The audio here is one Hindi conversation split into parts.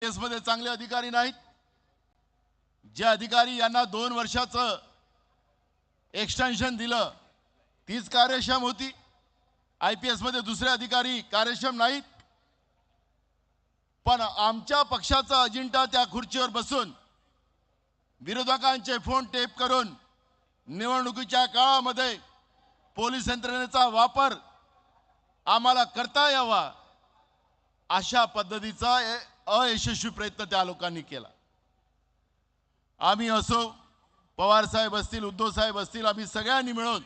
केसमध्ये चांगले अधिकारी नाहीत। जे अधिकारी यांना 2 वर्षाचं एक्सटेन्शन दिलं तीच कार्यक्षम होती। आयपीएस मध्ये दुसरे अधिकारी कार्यक्षम नाहीत। पण आमच्या पक्षाचा अजेंडा त्या खुर्चीवर बसून विरोधकांचे फोन टेप करून निवडणुकीच्या काळामध्ये पोलीस यंत्रणेचा वापर आम्हाला करता यावा अशा पद्धतीचा अयशस्वी प्रयत्न त्या लोकांनी केला। आम्ही असो, पवार साहेब असतील, उद्धव साहेब असतील, आम्ही सगळ्यांनी मिळून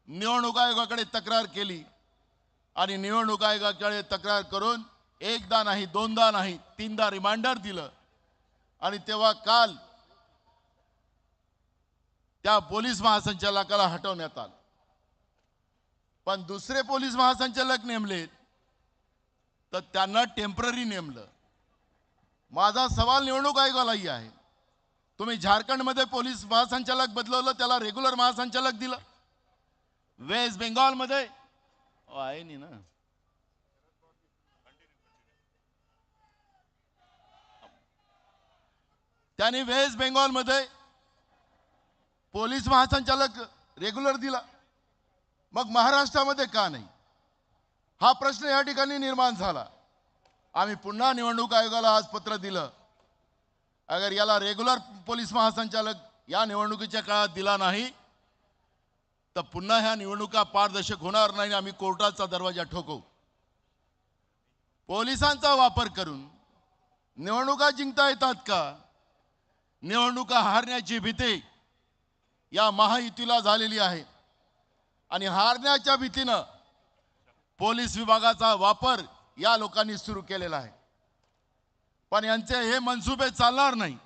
निवडणूक आयोगाकडे तक्रार केली आणि निवडणूक आयोगाकडे तक्रार करून एकदा नाही, दोनदा नाही, तीनदा रिमाइंडर दिलं आणि तेव्हा काल त्या पोलीस महासंचालकाला हटवण्यात आलं। पण दुसरे पोलीस महासंचालक नेमले तर त्यांना टेम्पररी नेमलं। माझा सवाल निवडणूक आयोगालाही आहे, तुम्ही झारखंडमध्ये पोलीस महासंचालक बदलवलं, त्याला रेग्युलर महासंचालक दिलं। वेस्ट बेंगॉलमध्ये आहे नाही ना, त्यांनी वेस्ट बेंगॉलमध्ये पोलीस महासंचालक रेग्युलर दिला, मग महाराष्ट्रामध्ये का नाही? हा प्रश्न या ठिकाणी निर्माण झाला। आम्ही पुन्हा निवडणूक आयोगाला आज पत्र दिलं, अगर याला रेग्युलर पोलीस महासंचालक या निवडणुकीच्या काळात दिला नाही तर पुन्हा ह्या निवडणुका पारदर्शक होणार नाही, आम्ही कोर्टाचा दरवाजा ठोकू। पोलिसांचा वापर करून निवडणुका जिंकता येतात का? निवडणुका हारण्याची भीती या महायुतीला झालेली आहे आणि हारण्याच्या भीतीनं पोलीस विभागाचा वापर या लोकांनी सुरू केलेला आहे। पण यांचे हे मनसुबे चालणार नाही।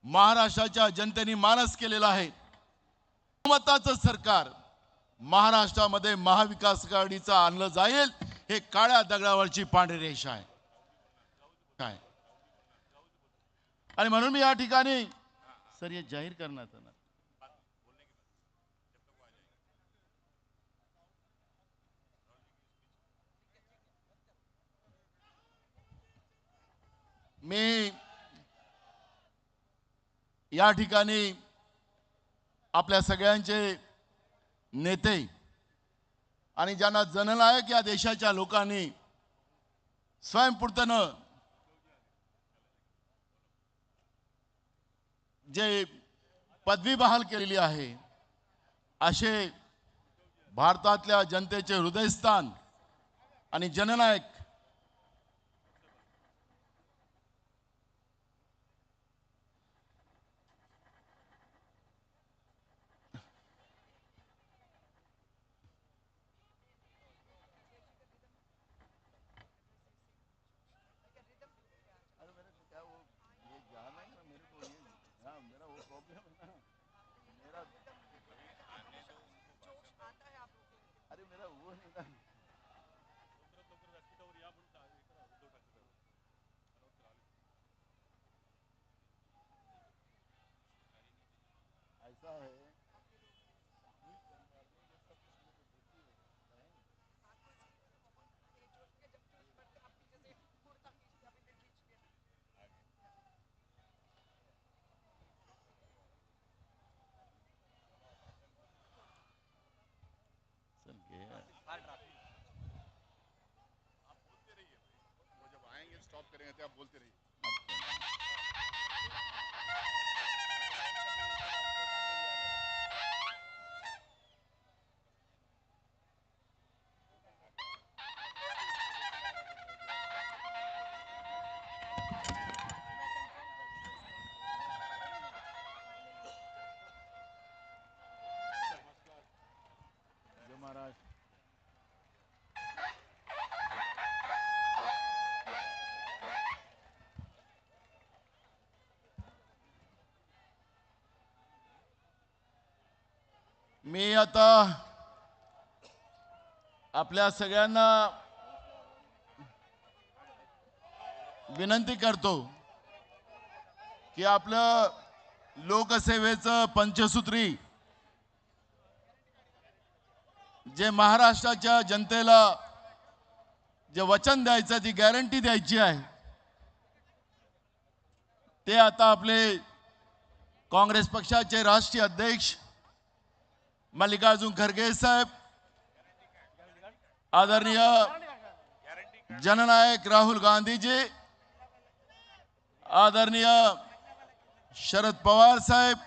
महाराष्ट्राच्या जनतेने मानस केलेला आहे, बहुमताचं सरकार महाराष्ट्रामध्ये महाविकास आघाडीचं आणलं जाईल, हे काळ्या दगडावरची पांढरी रेषा आहे काय। आणि म्हणून मी या ठिकाणी सर हे जाहीर करण्यात आलं, मी या ठिकाणी आपल्या सगळ्यांचे नेते आणि ज्यांना जननायक या देशाच्या लोकांनी स्वयंपूर्तनं जे पदवी बहाल केलेली आहे, असे भारतातल्या जनतेचे हृदयस्थान आणि जननायक ऐसा है। स्टॉप करेंगे तो आप बोलते रहिए। महाराज मी आता आपल्या सगळ्यांना विनंती करतो की आपलं लोकसेवेचं पंचसूत्री जे महाराष्ट्राच्या जनतेला जे वचन द्यायचं, ती गॅरंटी द्यायची आहे, ते आता आपले काँग्रेस पक्षाचे राष्ट्रीय अध्यक्ष मल्लिकार्जुन खरगे साहेब, आदरणीय जननायक राहुल गांधी जी, आदरणीय शरद पवार साहेब,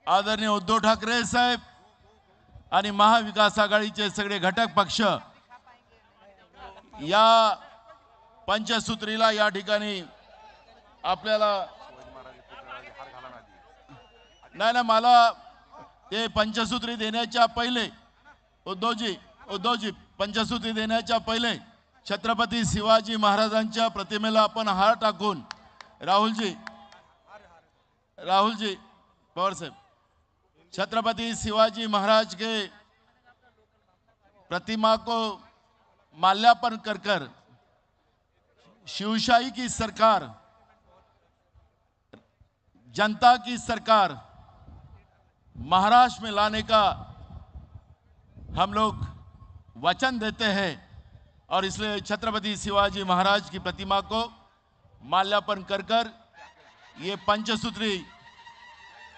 आदरणीय उद्धव ठाकरे साहेब आणि महाविकास आघाडीचे सगळे घटक पक्ष या पंचसूत्रीला या ठिकाणी आपल्याला नाही मला ते पंचसूत्री देण्याच्या पहिले उद्धवजी पंचसूत्री देण्याच्या पहिले छत्रपती शिवाजी महाराजांच्या प्रतिमेला आपण हार टाकून राहुलजी पवार साहेब छत्रपति शिवाजी महाराज के प्रतिमा को माल्यार्पण कर कर शिवशाही की सरकार, जनता की सरकार महाराष्ट्र में लाने का हम लोग वचन देते हैं और इसलिए छत्रपति शिवाजी महाराज की प्रतिमा को माल्यार्पण कर कर ये पंचसूत्री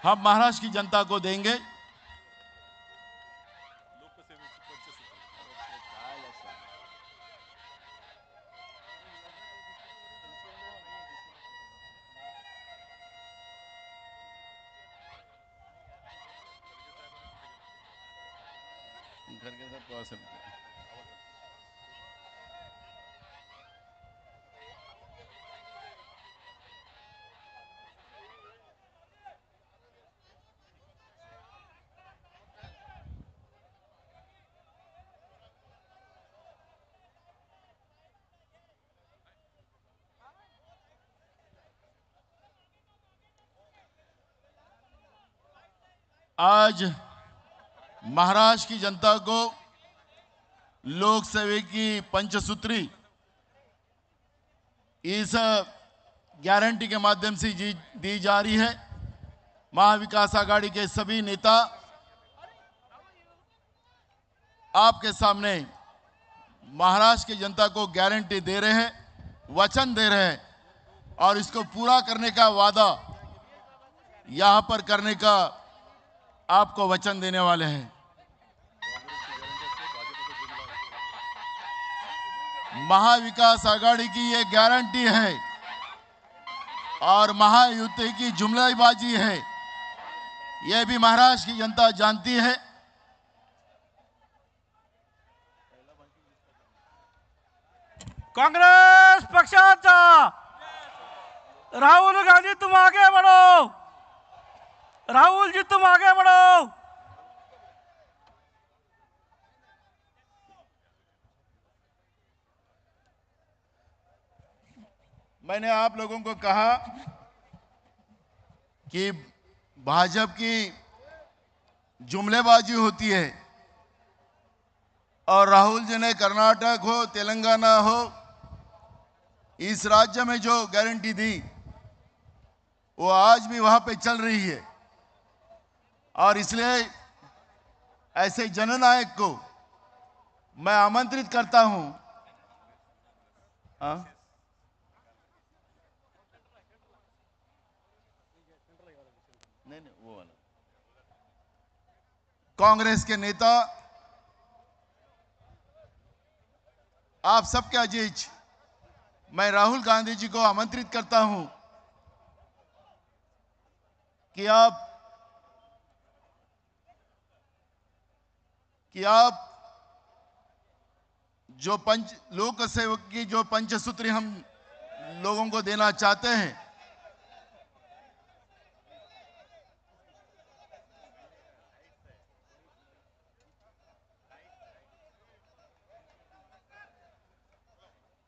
हम महाराष्ट्र की जनता को देंगे। आज महाराष्ट्र की जनता को लोकसेवा की पंचसूत्री इस गारंटी के माध्यम से दी जा रही है। महाविकास आघाड़ी के सभी नेता आपके सामने महाराष्ट्र की जनता को गारंटी दे रहे हैं, वचन दे रहे हैं और इसको पूरा करने का वादा यहां पर करने का आपको वचन देने वाले हैं। महाविकास आघाड़ी की ये गारंटी है और महायुति की जुमलेबाजी है, यह भी महाराष्ट्र की जनता जानती है। कांग्रेस पक्षाचा राहुल गांधी तुम आगे बढ़ो, राहुल जी तुम आगे बढ़ो। मैंने आप लोगों को कहा कि भाजपा की जुमलेबाजी होती है और राहुल जी ने कर्नाटक हो तेलंगाना हो इस राज्य में जो गारंटी दी वो आज भी वहां पे चल रही है और इसलिए ऐसे जननायक को मैं आमंत्रित करता हूं। नहीं वो वाला कांग्रेस के नेता आप सबके अजीज मैं राहुल गांधी जी को आमंत्रित करता हूं कि आप जो लोक सेवक की जो पंचसूत्री हम लोगों को देना चाहते हैं,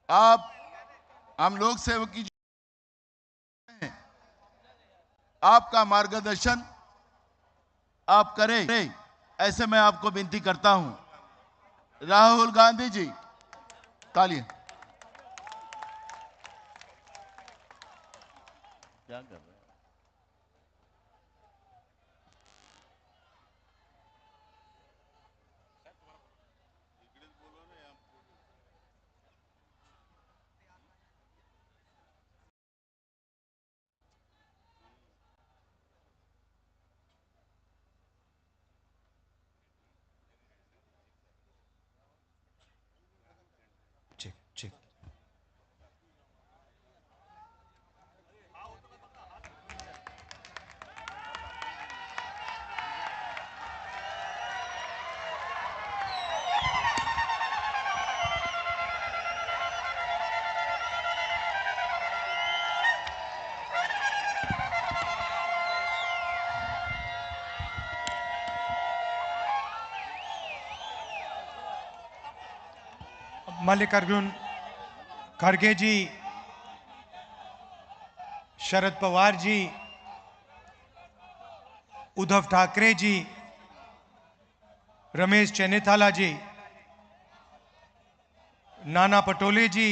आप हम लोक सेवक की आपका मार्गदर्शन आप करें, ऐसे मैं आपको विनती करता हूं। राहुल गांधी जी तालियां। क्या कर रहे हैं? मल्लिकार्जुन खड़गे जी, शरद पवार जी, उद्धव ठाकरे जी, रमेश चेन्नीथाला जी, नाना पटोले जी,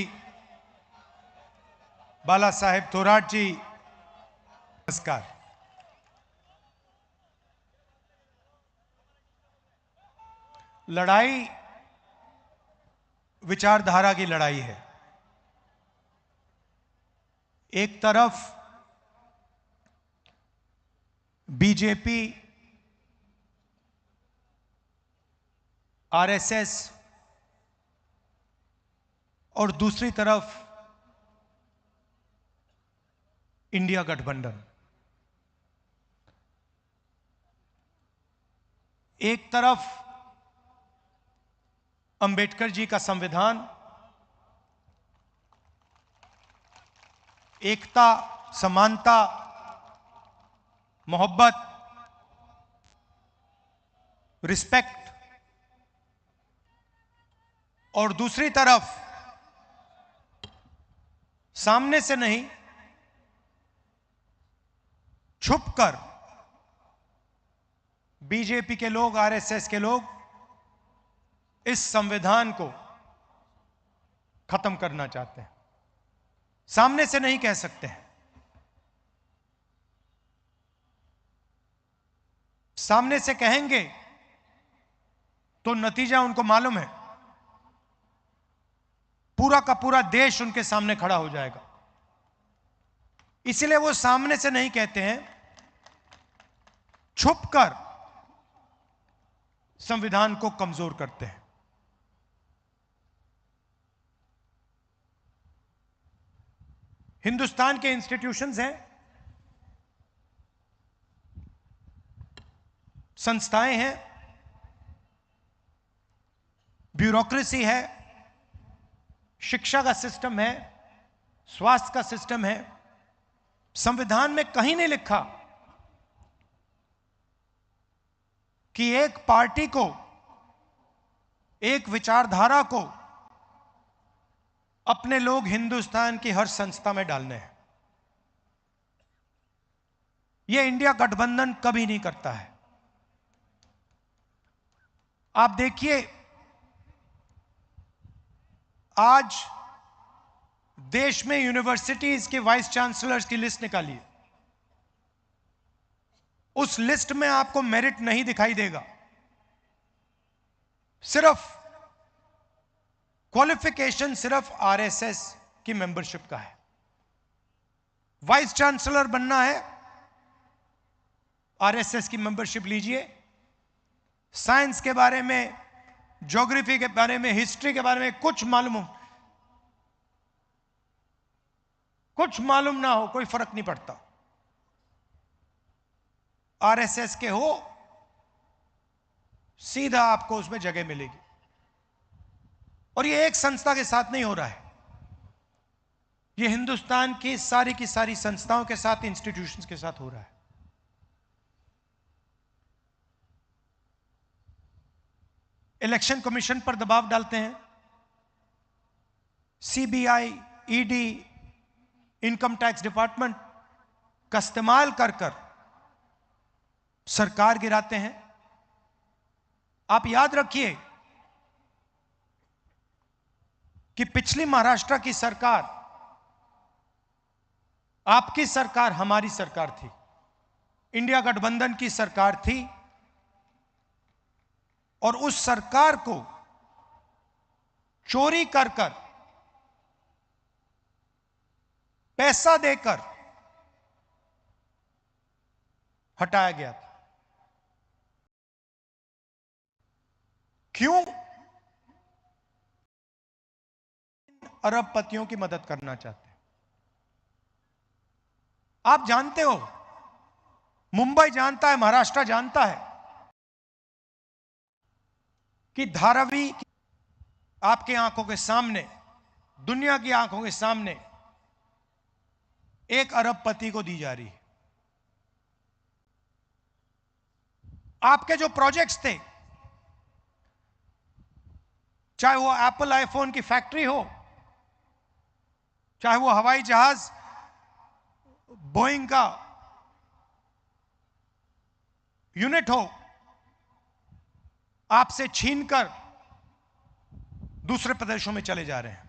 बाला साहेब थोराट जी, नमस्कार। लड़ाई विचारधारा की लड़ाई है। एक तरफ बीजेपी, आरएसएस और दूसरी तरफ इंडिया गठबंधन। एक तरफ अंबेडकर जी का संविधान, एकता, समानता, मोहब्बत, रिस्पेक्ट, और दूसरी तरफ सामने से नहीं, छुपकर बीजेपी के लोग, आरएसएस के लोग इस संविधान को खत्म करना चाहते हैं। सामने से नहीं कह सकते हैं, सामने से कहेंगे तो नतीजा उनको मालूम है, पूरा का पूरा देश उनके सामने खड़ा हो जाएगा। इसलिए वो सामने से नहीं कहते हैं, छुपकर संविधान को कमजोर करते हैं। हिंदुस्तान के इंस्टीट्यूशंस हैं, संस्थाएं हैं, ब्यूरोक्रेसी है, शिक्षा का सिस्टम है, स्वास्थ्य का सिस्टम है। संविधान में कहीं नहीं लिखा कि एक पार्टी को, एक विचारधारा को अपने लोग हिंदुस्तान की हर संस्था में डालने हैं। यह इंडिया गठबंधन कभी नहीं करता है। आप देखिए, आज देश में यूनिवर्सिटीज के वाइस चांसलर्स की लिस्ट निकालिए, उस लिस्ट में आपको मेरिट नहीं दिखाई देगा, सिर्फ क्वालिफिकेशन सिर्फ आरएसएस की मेंबरशिप का है। वाइस चांसलर बनना है, आरएसएस की मेंबरशिप लीजिए। साइंस के बारे में, ज्योग्राफी के बारे में, हिस्ट्री के बारे में कुछ मालूम ना हो, कोई फर्क नहीं पड़ता। आरएसएस के हो, सीधा आपको उसमें जगह मिलेगी। और ये एक संस्था के साथ नहीं हो रहा है, ये हिंदुस्तान की सारी संस्थाओं के साथ, इंस्टीट्यूशंस के साथ हो रहा है। इलेक्शन कमीशन पर दबाव डालते हैं, CBI, ED, income tax department का इस्तेमाल कर सरकार गिराते हैं। आप याद रखिए कि पिछली महाराष्ट्र की सरकार, आपकी सरकार, हमारी सरकार थी, इंडिया गठबंधन की सरकार थी, और उस सरकार को चोरी कर पैसा देकर हटाया गया था। क्यों? अरबपतियों की मदद करना चाहते हैं। आप जानते हो, मुंबई जानता है, महाराष्ट्र जानता है कि धारावी आपके आंखों के सामने, दुनिया की आंखों के सामने एक अरबपति को दी जा रही है। आपके जो प्रोजेक्ट्स थे, चाहे वो एप्पल आईफोन की फैक्ट्री हो, चाहे वो हवाई जहाज बोइंग का यूनिट हो, आपसे छीनकर दूसरे प्रदेशों में चले जा रहे हैं।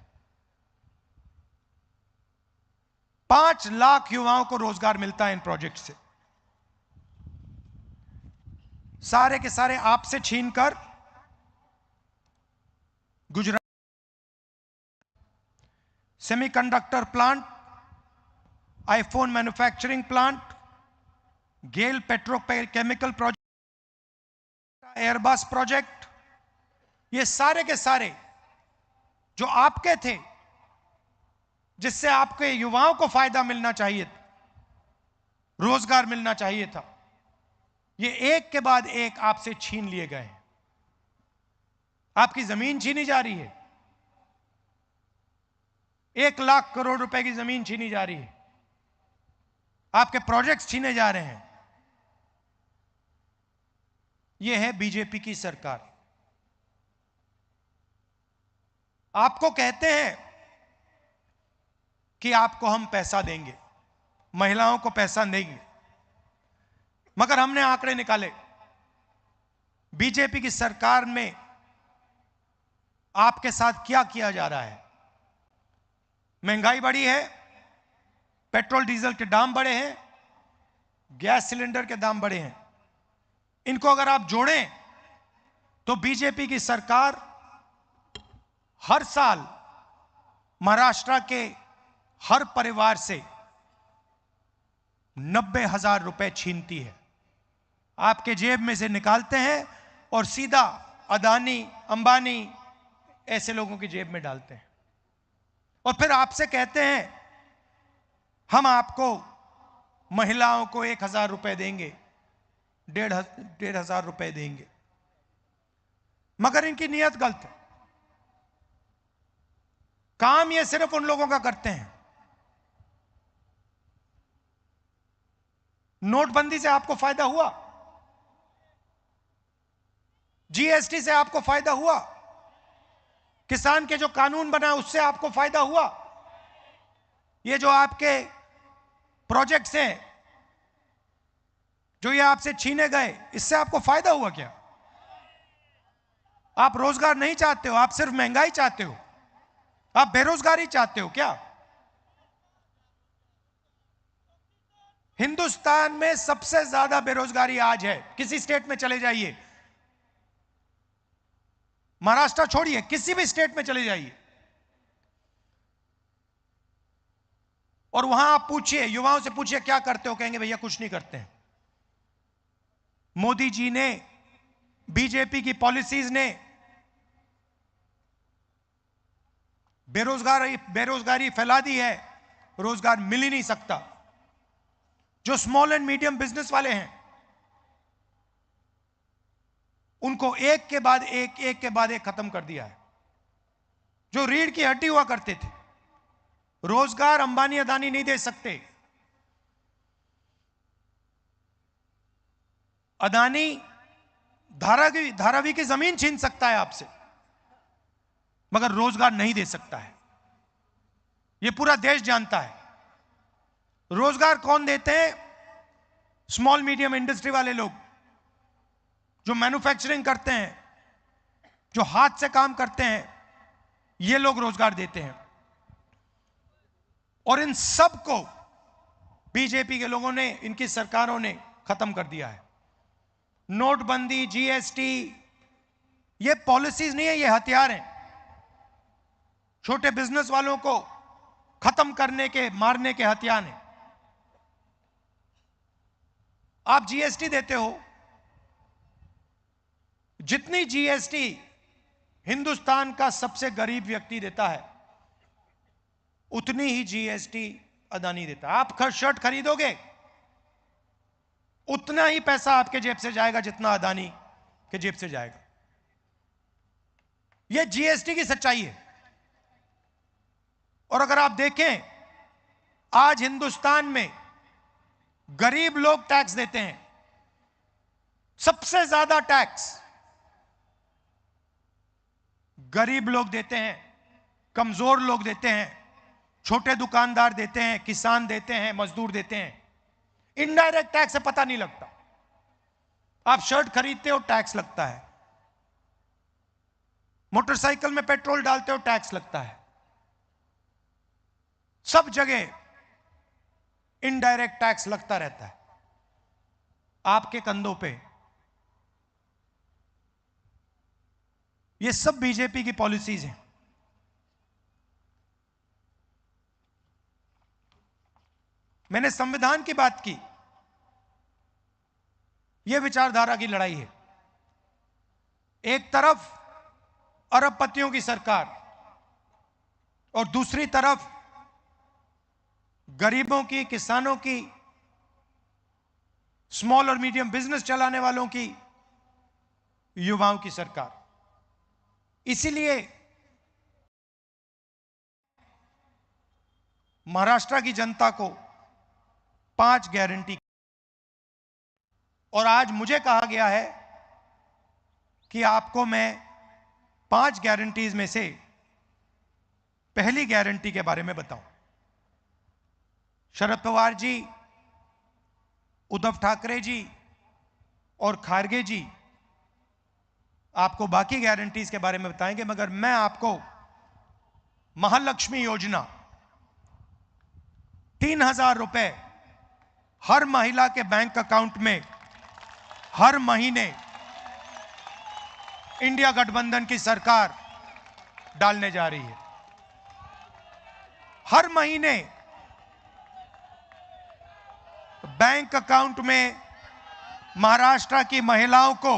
5 लाख युवाओं को रोजगार मिलता है इन प्रोजेक्ट से। सारे के सारे आपसे छीनकर Gujarat semiconductor plant, iPhone manufacturing plant, GAIL petrochemical project, Airbus project, ये सारे के सारे जो आपके थे, जिससे आपके युवाओं को फायदा मिलना चाहिए था, रोजगार मिलना चाहिए था, ये एक के बाद एक आपसे छीन लिए गए। आपकी जमीन छीनी जा रही है, 1 लाख करोड़ रुपए की जमीन छीनी जा रही है, आपके प्रोजेक्ट्स छीने जा रहे हैं। यह है बीजेपी की सरकार। आपको कहते हैं कि आपको हम पैसा देंगे, महिलाओं को पैसा देंगे, मगर हमने आंकड़े निकाले, बीजेपी की सरकार में आपके साथ क्या किया जा रहा है। महंगाई बढ़ी है, पेट्रोल डीजल के दाम बढ़े हैं, गैस सिलेंडर के दाम बढ़े हैं। इनको अगर आप जोड़ें तो बीजेपी की सरकार हर साल महाराष्ट्र के हर परिवार से 90,000 रुपए छीनती है, आपके जेब में से निकालते हैं और सीधा अदानी, अंबानी ऐसे लोगों की जेब में डालते हैं, और फिर आपसे कहते हैं हम आपको महिलाओं को 1,000 रुपए देंगे, 1,500 रुपए देंगे। मगर इनकी नीयत गलत है। काम ये सिर्फ उन लोगों का करते हैं। नोटबंदी से आपको फायदा हुआ, जीएसटी से आपको फायदा हुआ, किसान के जो कानून बना उससे आपको फायदा हुआ, ये जो आपके प्रोजेक्ट्स हैं जो ये आपसे छीने गए, इससे आपको फायदा हुआ क्या? आप रोजगार नहीं चाहते हो, आप सिर्फ महंगाई चाहते हो, आप बेरोजगारी चाहते हो क्या? हिंदुस्तान में सबसे ज्यादा बेरोजगारी आज है। किसी स्टेट में चले जाइए, महाराष्ट्र छोड़िए, किसी भी स्टेट में चले जाइए और वहां आप पूछिए, युवाओं से पूछिए क्या करते हो, कहेंगे भैया कुछ नहीं करते हैं। मोदी जी ने, बीजेपी की पॉलिसीज ने बेरोजगारी फैला दी है, रोजगार मिल ही नहीं सकता। जो स्मॉल एंड मीडियम बिजनेस वाले हैं उनको एक के बाद एक खत्म कर दिया है। जो रीढ़ की हड्डी हुआ करते थे, रोजगार अंबानी अदानी नहीं दे सकते। अदानी धारावी की जमीन छीन सकता है आपसे, मगर रोजगार नहीं दे सकता है। यह पूरा देश जानता है। रोजगार कौन देते हैं? स्मॉल मीडियम इंडस्ट्री वाले लोग, जो मैन्युफैक्चरिंग करते हैं, जो हाथ से काम करते हैं, ये लोग रोजगार देते हैं। और इन सब को बीजेपी के लोगों ने, इनकी सरकारों ने खत्म कर दिया है। नोटबंदी, जीएसटी, ये पॉलिसीज नहीं है, ये हथियार हैं। छोटे बिजनेस वालों को खत्म करने के, मारने के हथियार हैं। आप जीएसटी देते हो, जितनी जीएसटी हिंदुस्तान का सबसे गरीब व्यक्ति देता है, उतनी ही जीएसटी अदानी देता है। आप शर्ट खरीदोगे, उतना ही पैसा आपके जेब से जाएगा जितना अदानी के जेब से जाएगा। यह जीएसटी की सच्चाई है। और अगर आप देखें, आज हिंदुस्तान में गरीब लोग टैक्स देते हैं। सबसे ज्यादा टैक्स गरीब लोग देते हैं, कमजोर लोग देते हैं, छोटे दुकानदार देते हैं, किसान देते हैं, मजदूर देते हैं। इनडायरेक्ट टैक्स से पता नहीं लगता। आप शर्ट खरीदते हो, टैक्स लगता है। मोटरसाइकिल में पेट्रोल डालते हो, टैक्स लगता है। सब जगह इनडायरेक्ट टैक्स लगता रहता है आपके कंधों पे। ये सब बीजेपी की पॉलिसीज हैं। मैंने संविधान की बात की। यह विचारधारा की लड़ाई है। एक तरफ अरबपतियों की सरकार और दूसरी तरफ गरीबों की, किसानों की, स्मॉल और मीडियम बिजनेस चलाने वालों की, युवाओं की सरकार। इसीलिए महाराष्ट्र की जनता को 5 गारंटी, और आज मुझे कहा गया है कि आपको मैं 5 गारंटीज में से पहली गारंटी के बारे में बताऊं। शरद पवार जी, उद्धव ठाकरे जी और खारगे जी आपको बाकी गारंटीज के बारे में बताएंगे, मगर मैं आपको महालक्ष्मी योजना 3,000 रुपए हर महिला के बैंक अकाउंट में हर महीने इंडिया गठबंधन की सरकार डालने जा रही है। हर महीने बैंक अकाउंट में महाराष्ट्र की महिलाओं को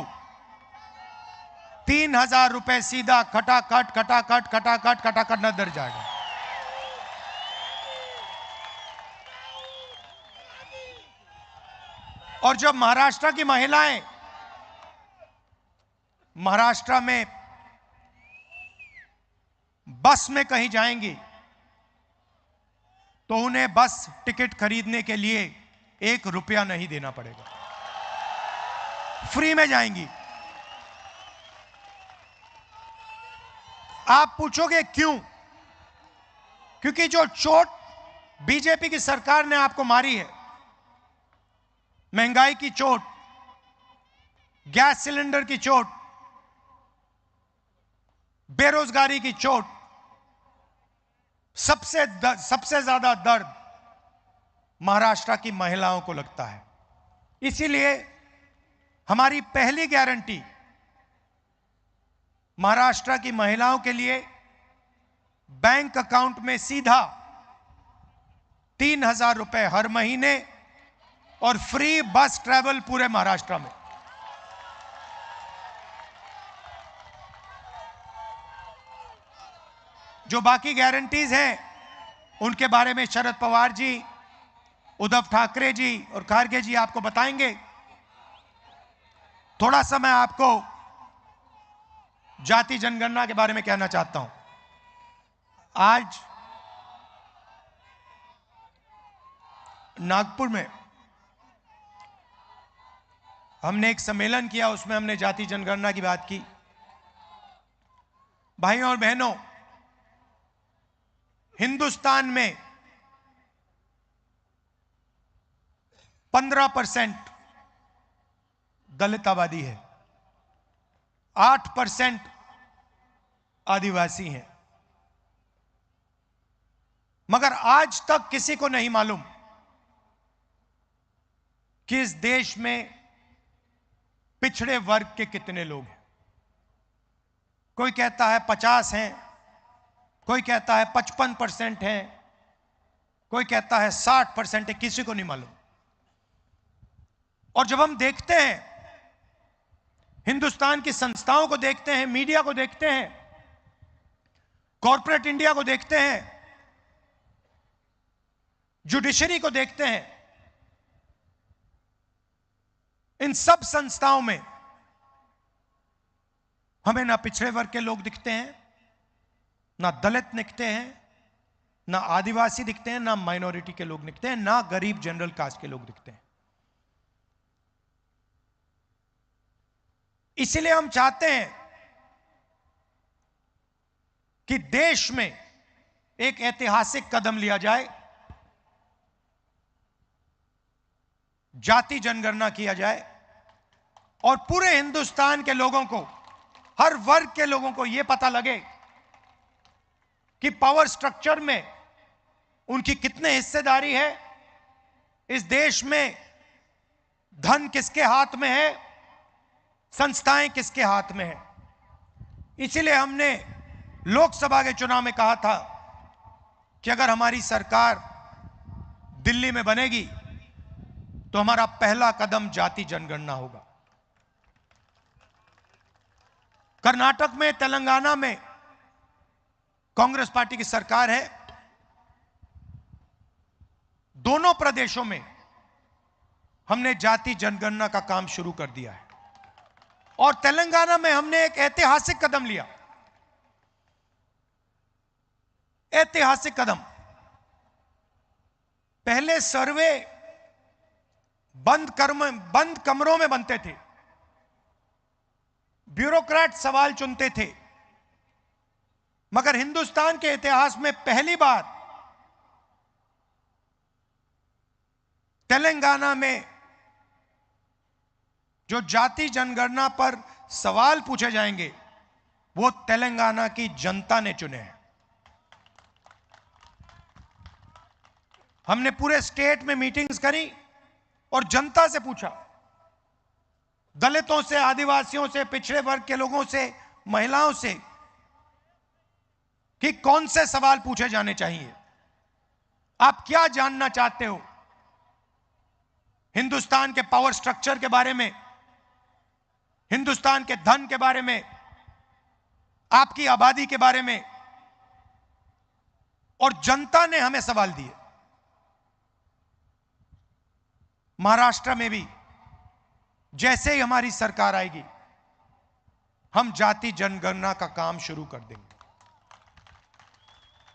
3,000 रुपए सीधा खटाखट नजर जाएगा। और जब महाराष्ट्र की महिलाएं महाराष्ट्र में बस में कहीं जाएंगी तो उन्हें बस टिकट खरीदने के लिए 1 रुपया नहीं देना पड़ेगा, फ्री में जाएंगी। आप पूछोगे क्यों? क्योंकि जो चोट बीजेपी की सरकार ने आपको मारी है, महंगाई की चोट, गैस सिलेंडर की चोट, बेरोजगारी की चोट, सबसे ज्यादा दर्द महाराष्ट्र की महिलाओं को लगता है। इसीलिए हमारी पहली गारंटी महाराष्ट्र की महिलाओं के लिए बैंक अकाउंट में सीधा 3,000 रुपए हर महीने और फ्री बस ट्रैवल पूरे महाराष्ट्र में। जो बाकी गारंटीज हैं उनके बारे में शरद पवार जी, उद्धव ठाकरे जी और खारगे जी आपको बताएंगे। थोड़ा सा मैं आपको जाति जनगणना के बारे में कहना चाहता हूं। आज नागपुर में हमने एक सम्मेलन किया, उसमें हमने जाति जनगणना की बात की। भाइयों और बहनों, हिंदुस्तान में 15% दलित आबादी है, 8% आदिवासी हैं, मगर आज तक किसी को नहीं मालूम कि इस देश में पिछड़े वर्ग के कितने लोग हैं। कोई कहता है 50 हैं, कोई कहता है 55% हैं, कोई कहता है 60% है, किसी को नहीं मालूम। और जब हम देखते हैं, हिंदुस्तान की संस्थाओं को देखते हैं, मीडिया को देखते हैं, कॉर्पोरेट इंडिया को देखते हैं, जुडिशरी को देखते हैं, इन सब संस्थाओं में हमें ना पिछड़े वर्ग के लोग दिखते हैं, ना दलित दिखते हैं, ना आदिवासी दिखते हैं, ना माइनॉरिटी के लोग दिखते हैं, ना गरीब जनरल कास्ट के लोग दिखते हैं। इसलिए हम चाहते हैं कि देश में एक ऐतिहासिक कदम लिया जाए, जाति जनगणना किया जाए और पूरे हिंदुस्तान के लोगों को, हर वर्ग के लोगों को यह पता लगे कि पावर स्ट्रक्चर में उनकी कितनी हिस्सेदारी है, इस देश में धन किसके हाथ में है, संस्थाएं किसके हाथ में है। इसीलिए हमने लोकसभा के चुनाव में कहा था कि अगर हमारी सरकार दिल्ली में बनेगी तो हमारा पहला कदम जाति जनगणना होगा। कर्नाटक में, तेलंगाना में कांग्रेस पार्टी की सरकार है। दोनों प्रदेशों में हमने जाति जनगणना का काम शुरू कर दिया है और तेलंगाना में हमने एक ऐतिहासिक कदम लिया। ऐतिहासिक कदम। पहले सर्वे बंद कमरों में बनते थे, ब्यूरोक्रेट सवाल चुनते थे, मगर हिंदुस्तान के इतिहास में पहली बार तेलंगाना में जो जाति जनगणना पर सवाल पूछे जाएंगे वो तेलंगाना की जनता ने चुने हैं। हमने पूरे स्टेट में मीटिंग्स करी और जनता से पूछा, दलितों से, आदिवासियों से, पिछड़े वर्ग के लोगों से, महिलाओं से, कि कौन से सवाल पूछे जाने चाहिए, आप क्या जानना चाहते हो हिंदुस्तान के पावर स्ट्रक्चर के बारे में, हिंदुस्तान के धन के बारे में, आपकी आबादी के बारे में। और जनता ने हमें सवाल दिए। महाराष्ट्र में भी जैसे ही हमारी सरकार आएगी हम जाति जनगणना का काम शुरू कर देंगे।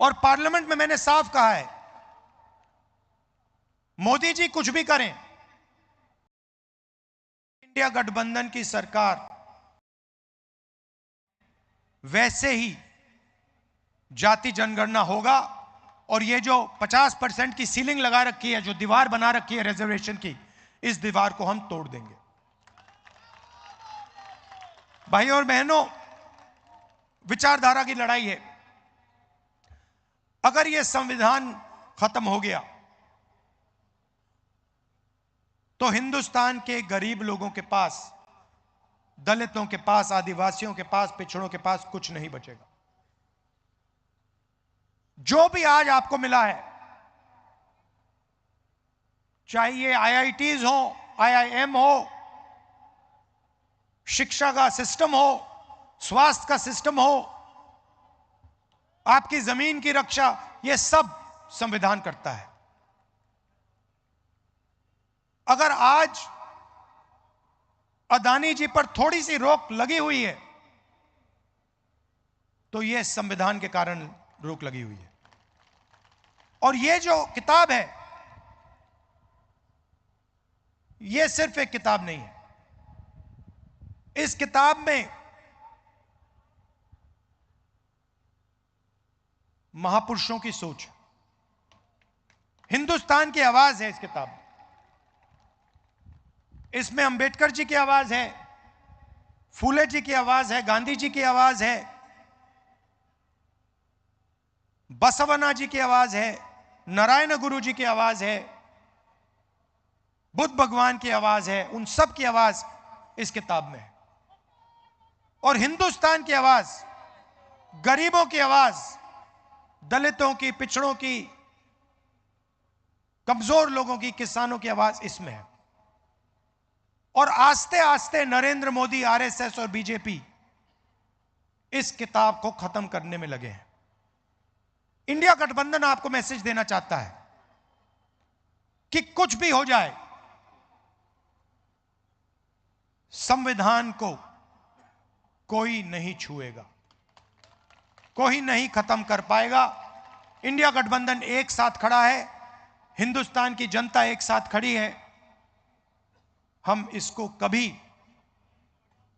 और पार्लियामेंट में मैंने साफ कहा है, मोदी जी कुछ भी करें, इंडिया गठबंधन की सरकार वैसे ही जाति जनगणना होगा और ये जो 50% की सीलिंग लगा रखी है, जो दीवार बना रखी है रिजर्वेशन की, इस दीवार को हम तोड़ देंगे। भाइयों और बहनों, विचारधारा की लड़ाई है। अगर यह संविधान खत्म हो गया तो हिंदुस्तान के गरीब लोगों के पास, दलितों के पास, आदिवासियों के पास, पिछड़ों के पास कुछ नहीं बचेगा। जो भी आज आपको मिला है, चाहे ये आईआईटीज हो, आईआईएम हो, शिक्षा का सिस्टम हो, स्वास्थ्य का सिस्टम हो, आपकी जमीन की रक्षा, यह सब संविधान करता है। अगर आज अदानी जी पर थोड़ी सी रोक लगी हुई है तो यह संविधान के कारण रोक लगी हुई है। और यह जो किताब है, यह सिर्फ एक किताब नहीं है। इस किताब में महापुरुषों की सोच, हिंदुस्तान की आवाज है इस किताब में। इसमें अंबेडकर जी की आवाज है, फूले जी की आवाज है, गांधी जी की आवाज है, बसवन्ना जी की आवाज है, नारायण गुरु जी की आवाज है, बुद्ध भगवान की आवाज है। उन सब की आवाज इस किताब में है। और हिंदुस्तान की आवाज, गरीबों की आवाज, दलितों की, पिछड़ों की, कमजोर लोगों की, किसानों की आवाज इसमें है। और आस्ते आस्ते नरेंद्र मोदी, आरएसएस और बीजेपी इस किताब को खत्म करने में लगे हैं। इंडिया गठबंधन आपको मैसेज देना चाहता है कि कुछ भी हो जाए, संविधान को कोई नहीं छुएगा, कोई नहीं खत्म कर पाएगा। इंडिया गठबंधन एक साथ खड़ा है, हिंदुस्तान की जनता एक साथ खड़ी है। हम इसको कभी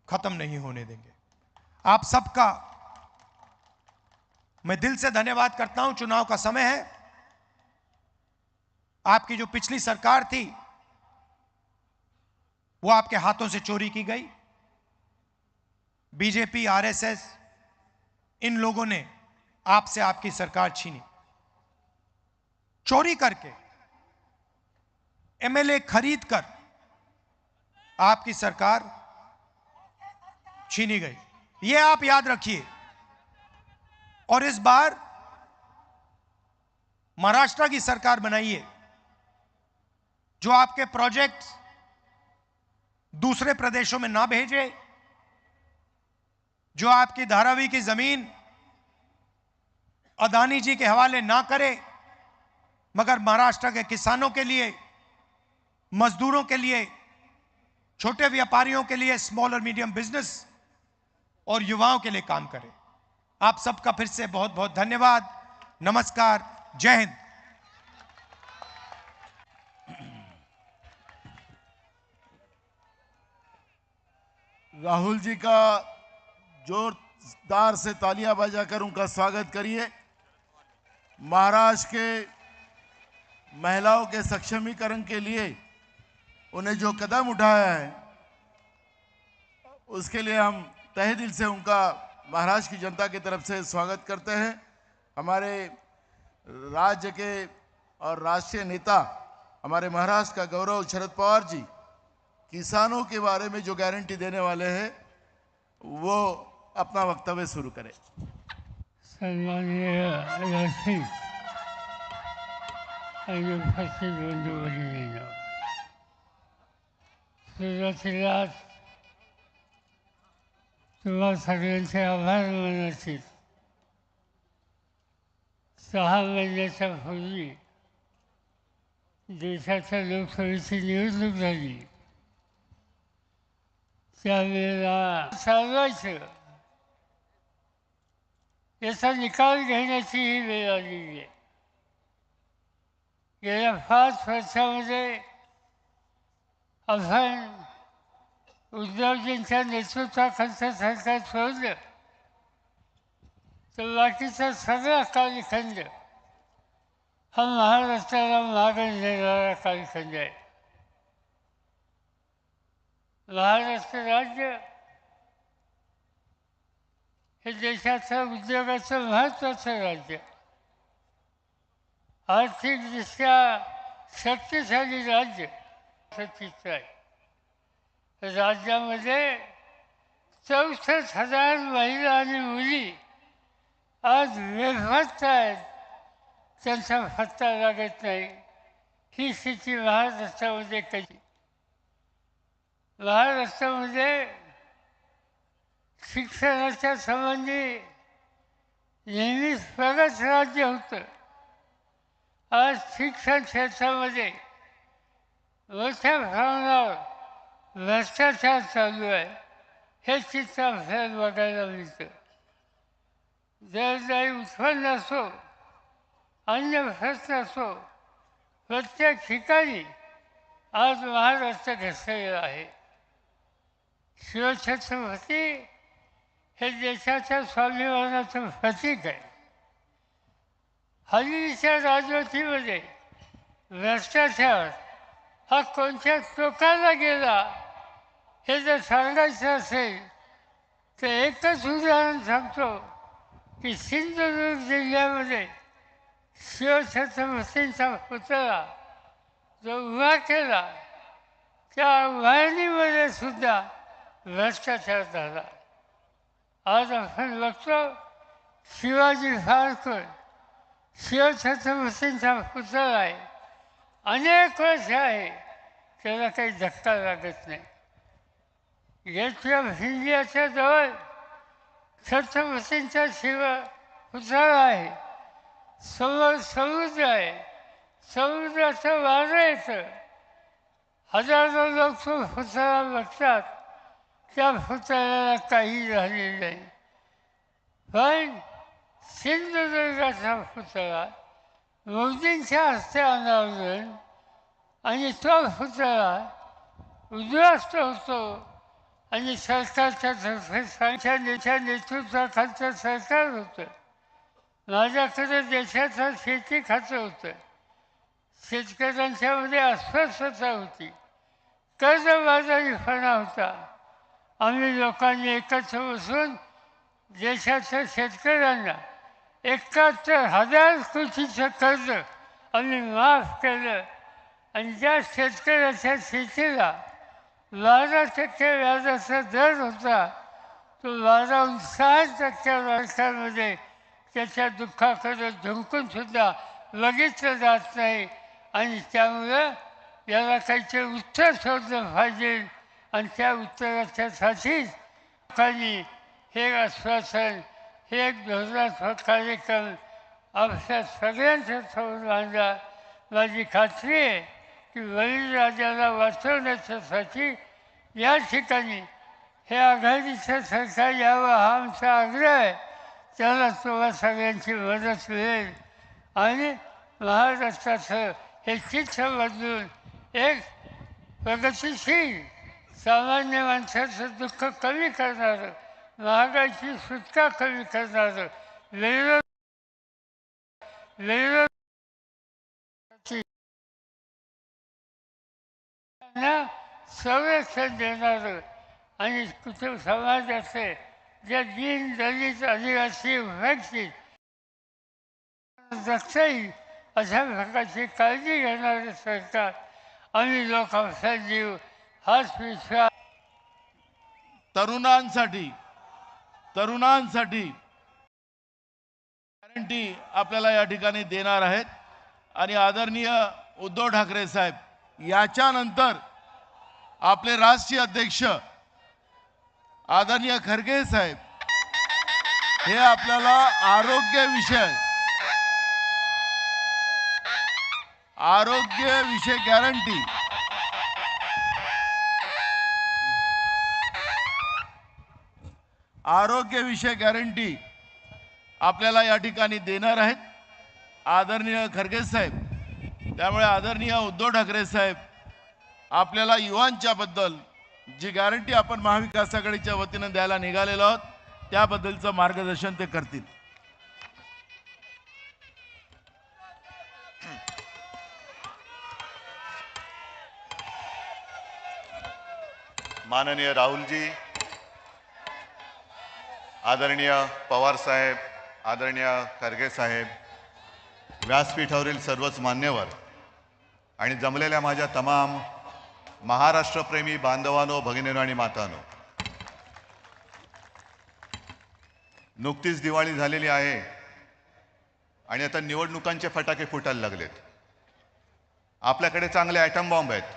खत्म नहीं होने देंगे। आप सबका मैं दिल से धन्यवाद करता हूं। चुनाव का समय है। आपकी जो पिछली सरकार थी वो आपके हाथों से चोरी की गई। बीजेपी, आरएसएस, इन लोगों ने आपसे आपकी सरकार छीनी। चोरी करके, एमएलए खरीद कर आपकी सरकार छीनी गई। यह आप याद रखिए। और इस बार महाराष्ट्र की सरकार बनाइए जो आपके प्रोजेक्ट्स दूसरे प्रदेशों में ना भेजे, जो आपकी धारावी की जमीन अदानी जी के हवाले ना करे, मगर महाराष्ट्र के किसानों के लिए, मजदूरों के लिए, छोटे व्यापारियों के लिए, स्मॉल और मीडियम बिजनेस और युवाओं के लिए काम करे। आप सबका फिर से बहुत बहुत धन्यवाद। नमस्कार। जय हिंद। राहुल जी का जोरदार से तालियां बजाकर उनका स्वागत करिए। महाराष्ट्र के महिलाओं के सक्षमीकरण के लिए उन्हें जो कदम उठाया है उसके लिए हम तहे दिल से उनका महाराष्ट्र की जनता की तरफ से स्वागत करते हैं। हमारे राज्य के और राष्ट्रीय नेता, हमारे महाराष्ट्र का गौरव शरद पवार जी किसानों के बारे में जो गारंटी देने वाले हैं वो अपना वक्तव्य शुरू करें। सन्माननीय अध्यक्ष आणि उपस्थित बंधू भगिनींनो, सुरुवातीलाच तुम्हा सगळ्यांचे आभार मानायचे। 6 महिन्याच्या पूर्वी देशाच्या लोकसभेची निवडणूक झाली। त्यावेळेला चालवायचं याचा निकाल घेण्याची ही वेळ आलेली आहे। गेल्या 5 वर्षामध्ये आपण उद्धवजींच्या नेतृत्वाखालचं सरकार सोडलं तर बाकीचा सगळा कालखंड हा महाराष्ट्राला मागं नेणारा कालखंड आहे। महाराष्ट्र राज्य हे देशाचं उद्योगाचं महत्त्वाचं राज्य, आर्थिकदृष्ट्या शक्तिशाली राज्य चित्र आहे। राज्यामध्ये 64,000 महिला आणि मुली आज बेफास्त आहेत, त्यांचा पत्ता लागत नाही। ही स्थिती महाराष्ट्रामध्ये कशी? महाराष्ट्रामध्ये शिक्षणाच्या संबंधी नेहमीच प्रगत राज्य होतं। आज शिक्षण क्षेत्रामध्ये मोठ्या प्रमाणावर भ्रष्टाचार चालू आहे, हे चित्र आपल्याला बघायला मिळतं। दरदारी उत्पन्न असो, अन्य प्रश्न असो, प्रत्येक ठिकाणी आज महाराष्ट्र घसरलेला आहे। शिवछत्रपती हे देशाच्या स्वाभिमानाचं प्रतीक आहे। हल्लीच्या राजवटीमध्ये भ्रष्टाचार हा कोणत्या टोकाला गेला हे जर सांगायचं असेल तर एकच उदाहरण सांगतो की सिंधुदुर्ग जिल्ह्यामध्ये शिवछत्रपतींचा पुतळा जो उभा केला त्या उभारणीमध्ये सुद्धा भ्रष्टाचार झाला। आज आपण बघतो शिवाजी पार्कवर शिवछत्रपतींचा पुतळा आहे, अनेक वर्ष आहे, त्याला काही धक्का लागत नाही। गेट ऑफ इंडियाच्या जवळ छत्रपतींचा पुतळा आहे, समोर समुद्र आहे, समुद्राचं वारं येतं, हजारो लोक तो पुतळा बघतात, त्या पुतळ्याला काही झालेलं नाही। पण सिंधुदुर्गाचा पुतळा मोदींच्या हस्ते अनावरण आणि तो पुतळा उद्ध्वस्त होतो आणि सरकारच्या नेतृत्वाखालचं सरकार होतं। माझ्याकडे देशाचा शेती खातं होतं. शेतकऱ्यांच्यामध्ये अस्वस्थता होती, कर्जबाजारीपणा होता. आम्ही लोकांनी एकत्र बसून देशाच्या शेतकऱ्यांना 71,000 कोटीचं कर्ज आम्ही माफ केलं आणि ज्या शेतकऱ्याच्या शेतीला 12% व्याजाचा दर होता तो 12.6% सरकारमध्ये त्याच्या दुःखाकडे झुंकून सुद्धा बघितलं जात नाही. आणि त्यामुळं याला काहीतरी उत्तर शोधलं पाहिजे आणि त्या उत्तराच्यासाठीच लोकांनी हे आश्वासन, हे एक धोरणात्मक कार्यक्रम आपल्या सगळ्यांच्या समोर मांडला. माझी खात्री आहे की बळीराजाला वाचवण्याच्यासाठी या ठिकाणी हे आघाडीचं सरकार यावं हा आमचा आग्रह आहे. त्याला तुम्हा सगळ्यांची मदत मिळेल आणि महाराष्ट्राचं हे चित्र बदलून एक प्रगतिशील सामान्य माणसाचं दुःख कमी करणारं, महागाईची सुटका कमी करणारं, संरक्षण देणारं आणि कुटुंब समाजाचे ज्या दीन दलित आदिवासी व्यक्ती जगता येईल अशा प्रकारची काळजी घेणारे सरकार आम्ही लोक आमचा जीव हाच विश्वास. तरुणांसाठी गॅरंटी आपल्याला या ठिकाणी देणार आहेत. आणि आदरणीय उद्धव ठाकरे साहेब याच्यानंतर आपले राष्ट्रीय अध्यक्ष आदरणीय खरगे साहेब हे आपल्याला आरोग्य विषय गॅरंटी गॅरंटी आपल्याला या ठिकाणी देणार आहेत आदरणीय खरगे साहेब. त्यामुळे आदरणीय उद्धव ठाकरे साहेब आपल्याला युवांच्या बद्दल जी गॅरंटी आपण महाविकास आघाडीच्या वतीनं द्यायला निघालेलो आहोत त्याबद्दलचं मार्गदर्शन ते करतील. माननीय राहुलजी, आदरणीय पवार साहेब, आदरणीय खरगे साहेब, व्यासपीठावरील सर्वच मान्यवर आणि जमलेल्या माझ्या तमाम महाराष्ट्रप्रेमी बांधवांनो, भगिनींनो आणि मातांनो, नुकतीच दिवाळी झालेली आहे आणि आता निवडणुकांचे फटाके फुटायला लागलेत. आपल्याकडे चांगले ॲटम बॉम्ब आहेत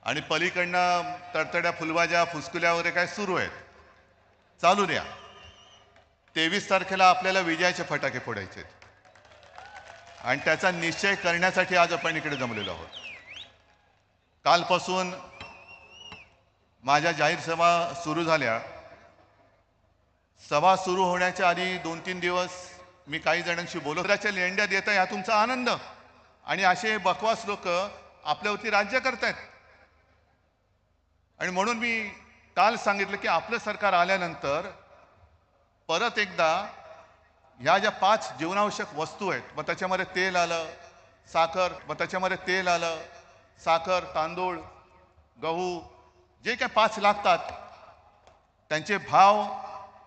आणि पलीकडनं तडतड्या फुलबाजा फुसकुल्या वगैरे काय सुरू आहेत. चालू द्या. 23 तारखेला आपल्याला विजयाचे फटाके फोडायचे आहेत आणि त्याचा निश्चय करण्यासाठी आज आपण इकडे जमलेलो आहोत. कालपासून माझ्या जाहीर सभा सुरू झाल्या. सभा सुरू होण्याच्या आधी 2-3 दिवस मी काही जणांशी बोलवल्याच्या लेंड्या देत आहे, हा तुमचा आनंद. आणि असे बकवास लोक आपल्यावरती राज्य करतायत. आणि म्हणून मी काल सांगितलं की आपलं सरकार आल्यानंतर परत एकदा ह्या ज्या 5 जीवनावश्यक वस्तू आहेत, मग त्याच्यामध्ये तेल आलं, साखर, मग त्याच्यामध्ये तेल आलं, साखर, तांदूळ, गहू, जे काय 5 लागतात त्यांचे भाव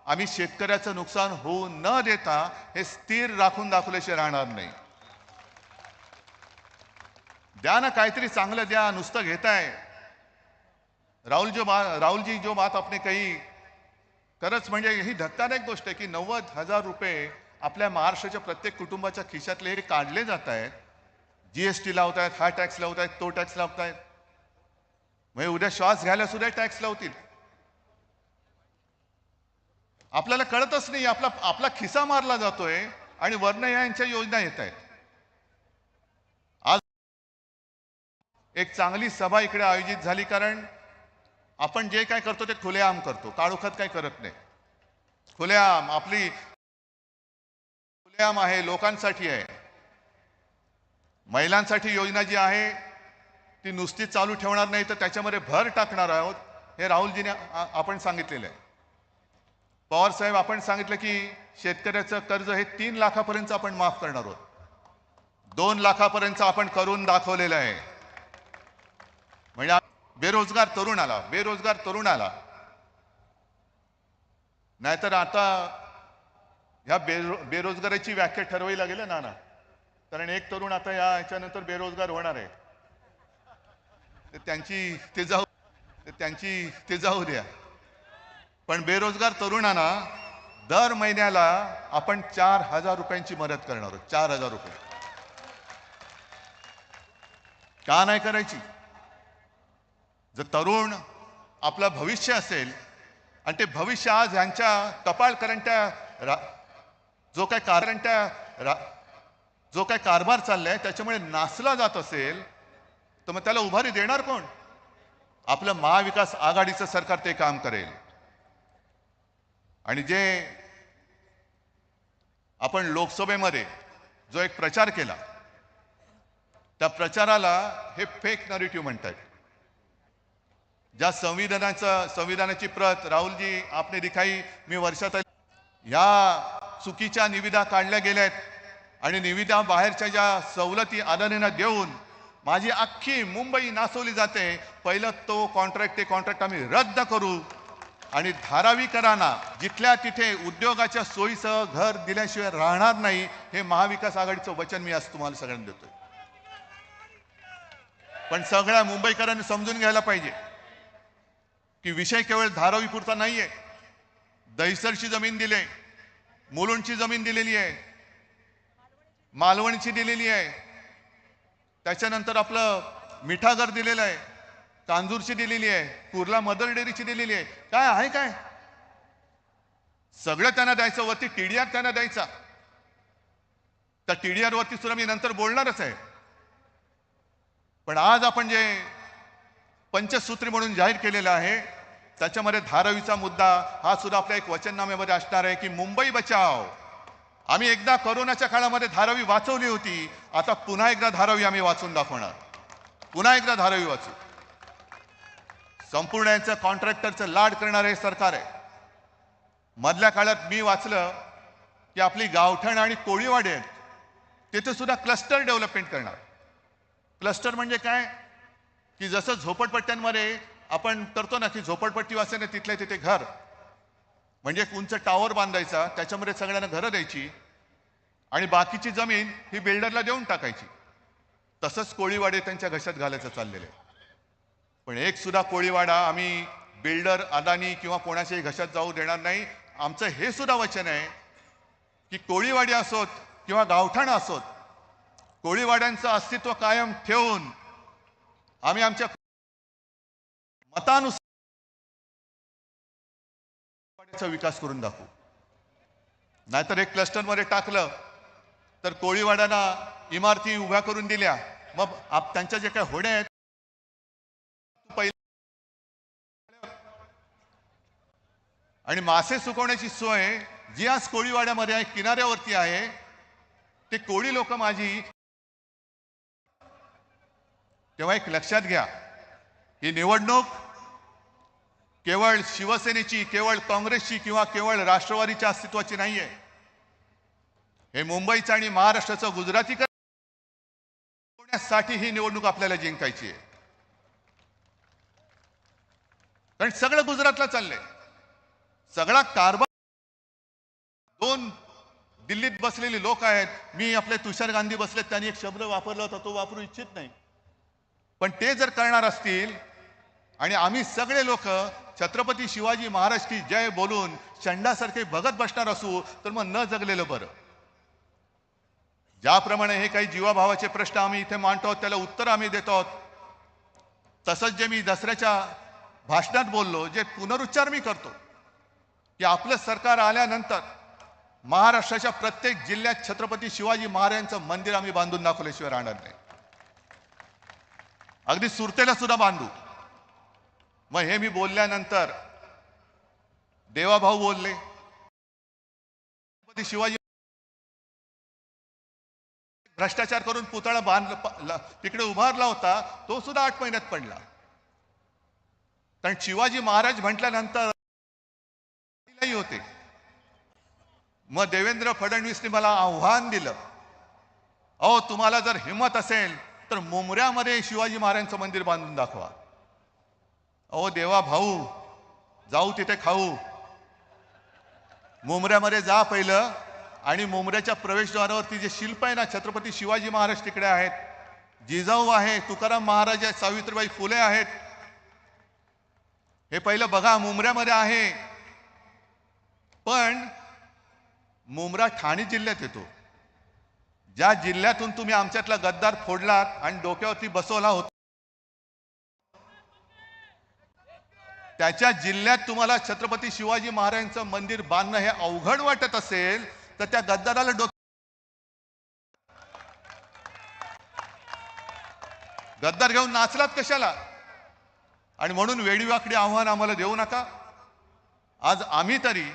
आम्ही शेतकऱ्याचं नुकसान होऊ न देता हे स्थिर राखून दाखवल्याशिवाय राहणार नाही. द्या ना, काहीतरी चांगलं द्या, नुसतं घेताय. राहुल जी जो बात आपने कही, खरंच म्हणजे ही धक्कादायक गोष्ट आहे की 90,000 रुपये आपल्या महाराष्ट्राच्या प्रत्येक कुटुंबाच्या खिशातले हे काढले जात आहेत. GST लावतायत, हा टॅक्स लावतायत, तो टॅक्स लावतायत. म्हणजे उद्या श्वास घ्यायला सुद्धा टॅक्स लावतील. आपल्याला कळतच नाही, आपला खिसा मारला जातोय आणि वरनं यांच्या योजना येत आहेत. आज एक चांगली सभा इकडे आयोजित झाली, कारण आपण जे काय करतो ते खुलेआम करतो, काळोखात काय करत नाही. खुलेआम आपली खुलेआम आहे, लोकांसाठी आहे. महिलांसाठी योजना जी आहे ती नुसतीच चालू ठेवणार नाही तर त्याच्यामध्ये भर टाकणार आहोत, हे राहुलजीने आपण सांगितलेलं आहे. पवार साहेब आपण सांगितलं की शेतकऱ्याचं कर्ज हे 3 लाखापर्यंत आपण माफ करणार आहोत. 2 लाखापर्यंत आपण करून दाखवलेलं आहे. म्हणजे बेरोजगार तरुणाला नाहीतर आता ह्या बेरोजगाराची व्याख्या ठरवावी लागेल ना. कारण एक तरुण आता याच्यानंतर बेरोजगार होणार आहे. ते जाऊ द्या. पण बेरोजगार तरुणांना दर महिन्याला आपण 4,000 रुपयांची मदत करणार आहोत. 4,000 रुपये का नाही करायची? जर तरुण आपलं भविष्य असेल आणि ते भविष्य आज ह्यांच्या कपाळकरंट्या जो काय कारभार चाललाय त्याच्यामुळे नासला जात असेल तर मग त्याला उभारी देणार कोण? आपलं महाविकास आघाडीचं सरकार ते काम करेल. आणि जे आपण लोकसभेमध्ये जो एक प्रचार केला त्या प्रचाराला हे फेक नरेटिव्ह म्हणतात. ज्या संविधानाची प्रत राहुलजी आपने दिखाई मी वर्षात ह्या चुकीच्या निविदा काढल्या गेल्यात आणि निविदा बाहेरच्या ज्या सवलती अदानींना देऊन माझी अख्खी मुंबई नासवली जाते. पहिलं तो कॉन्ट्रॅक्ट आम्ही रद्द करू आणि धारावीकरांना जिथल्या तिथे उद्योगाच्या सोयीसह घर दिल्याशिवाय राहणार नाही. हे महाविकास आघाडीचं वचन मी आज तुम्हाला सगळ्यांना देतोय. पण सगळ्या मुंबईकरांनी समजून घ्यायला पाहिजे की विषय केवळ धारावीपुरता नाहीये. दहिसरची जमीन दिली, मुलुंडची जमीन दिलेली आहे, मालवणची दिलेली आहे, त्याच्यानंतर आपलं मिठागर दिलेलं आहे, कांजूरची दिलेली आहे, कुर्ला मदर डेअरीची दिलेली आहे. काय आहे काय? सगळं त्यांना द्यायचं. वरती टीडीआर त्यांना द्यायचा. त्या टीडीआर वरती सुद्धा मी नंतर बोलणारच आहे. पण आज आपण जे पंचसूत्री म्हणून जाहीर केलेलं आहे त्याच्यामध्ये धारावीचा मुद्दा हा सुद्धा आपल्या एक वचननाम्यामध्ये असणार आहे की मुंबई बचाव. आम्ही एकदा कोरोनाच्या काळामध्ये धारावी वाचवली होती. आता पुन्हा एकदा धारावी आम्ही वाचून दाखवणार. पुन्हा एकदा धारावी वाचू. संपूर्ण यांचं कॉन्ट्रॅक्टरचं लाड करणारं हे सरकार आहे. मधल्या काळात मी वाचलं की आपली गावठण आणि कोळीवाडी आहेत तिथे सुद्धा क्लस्टर डेव्हलपमेंट करणार. क्लस्टर म्हणजे काय? की जसं झोपडपट्ट्यांमध्ये आपण करतो ना की झोपडपट्टी वासेने तिथल्या तिथे घर म्हणजे एक उंच टावर बांधायचा, त्याच्यामध्ये सगळ्यांना घरं द्यायची आणि बाकीची जमीन ही बिल्डरला देऊन टाकायची. तसंच कोळीवाडे त्यांच्या घशात घालायचं चाललेलं आहे. पण एक सुद्धा कोळीवाडा आम्ही बिल्डर अदानी किंवा कोणाच्याही घशात जाऊ देणार नाही. आमचं हे सुद्धा वचन आहे की कोळीवाडी असोत किंवा गावठाणं असोत, कोळीवाड्यांचं अस्तित्व कायम ठेवून आम्ही आमच्या मतानुसार विकास करून दाखवू. नाहीतर एक क्लस्टरमध्ये टाकलं तर कोळीवाड्यांना इमारती उभ्या करून दिल्या, मग त्यांच्या जे काही होड्या आहेत आणि मासे सुकवण्याची सोय जी आज कोळीवाड्यामध्ये आहे, किनाऱ्यावरती आहे, ते कोळी लोक माझी. तेव्हा एक लक्षात घ्या, ही निवडणूक केवळ शिवसेनेची, केवळ काँग्रेसची किंवा केवळ राष्ट्रवादीच्या अस्तित्वाची नाहीये. हे मुंबईचं आणि महाराष्ट्राचं गुजरातीकरण ही निवडणूक आपल्याला जिंकायची आहे. कारण सगळं गुजरातला चाललंय. सगळा कारभार 2 दिल्लीत बसलेले लोक आहेत. मी आपले तुषार गांधी बसलेत, त्यांनी एक शब्द वापरला होता, तो वापरू इच्छित नाही. पण ते जर करणार असतील आणि आम्ही सगळे लोक छत्रपती शिवाजी महाराज की जय बोलून शंडासारखे बघत बसणार असू तर मग न जगलेलं बरं. ज्याप्रमाणे हे काही जीवाभावाचे प्रश्न आम्ही इथे मांडतो त्याला उत्तर आम्ही देतो. तसंच जे मी दसऱ्याच्या भाषणात बोललो, जे पुनरुच्चार मी करतो की आपलं सरकार आल्यानंतर महाराष्ट्राच्या प्रत्येक जिल्ह्यात छत्रपती शिवाजी महाराजांचं मंदिर आम्ही बांधून दाखवल्याशिवाय राहणार नाही. अगदी सुरतेला सुद्धा बांधू. मग हे मी बोलल्यानंतर देवाभाऊ बोलले, छत्रपती शिवाजी भ्रष्टाचार करून पुतळा बांधला तिकडे उभारला होता, तो सुद्धा 8 महिन्यात पडला. कारण शिवाजी महाराज म्हटल्यानंतर होते. मग देवेंद्र फडणवीसने मला आव्हान दिलं, अहो तुम्हाला जर हिंमत असेल तर मुंबऱ्यामध्ये शिवाजी महाराजांचं मंदिर बांधून दाखवा. अहो देवा भाऊ, जाऊ तिथे खाऊ. मुंबऱ्यामध्ये जा पहिलं, आणि मुंबऱ्याच्या प्रवेशद्वारावरती जे शिल्प आहे ना, छत्रपती शिवाजी महाराज तिकडे आहेत, जिजाऊ आहे, तुकाराम महाराज आहेत, सावित्रीबाई फुले आहेत, हे पहिलं बघा, मुंबऱ्यामध्ये आहे. पण मुंब्रा ठाणे जिल्ह्यात येतो. ज्या जिल्ह्यातून तुम्ही आमच्यातला गद्दार फोडलात आणि डोक्यावरती बसवला होता, त्याच्या जिल्ह्यात तुम्हाला छत्रपती शिवाजी महाराजांचं मंदिर बांधणं हे अवघड वाटत असेल तर त्या गद्दाराला गद्दार घेऊन नाचलात कशाला? आणि म्हणून वेडीवाकडी आव्हान आम्हाला देऊ नका. आज आम्ही तरी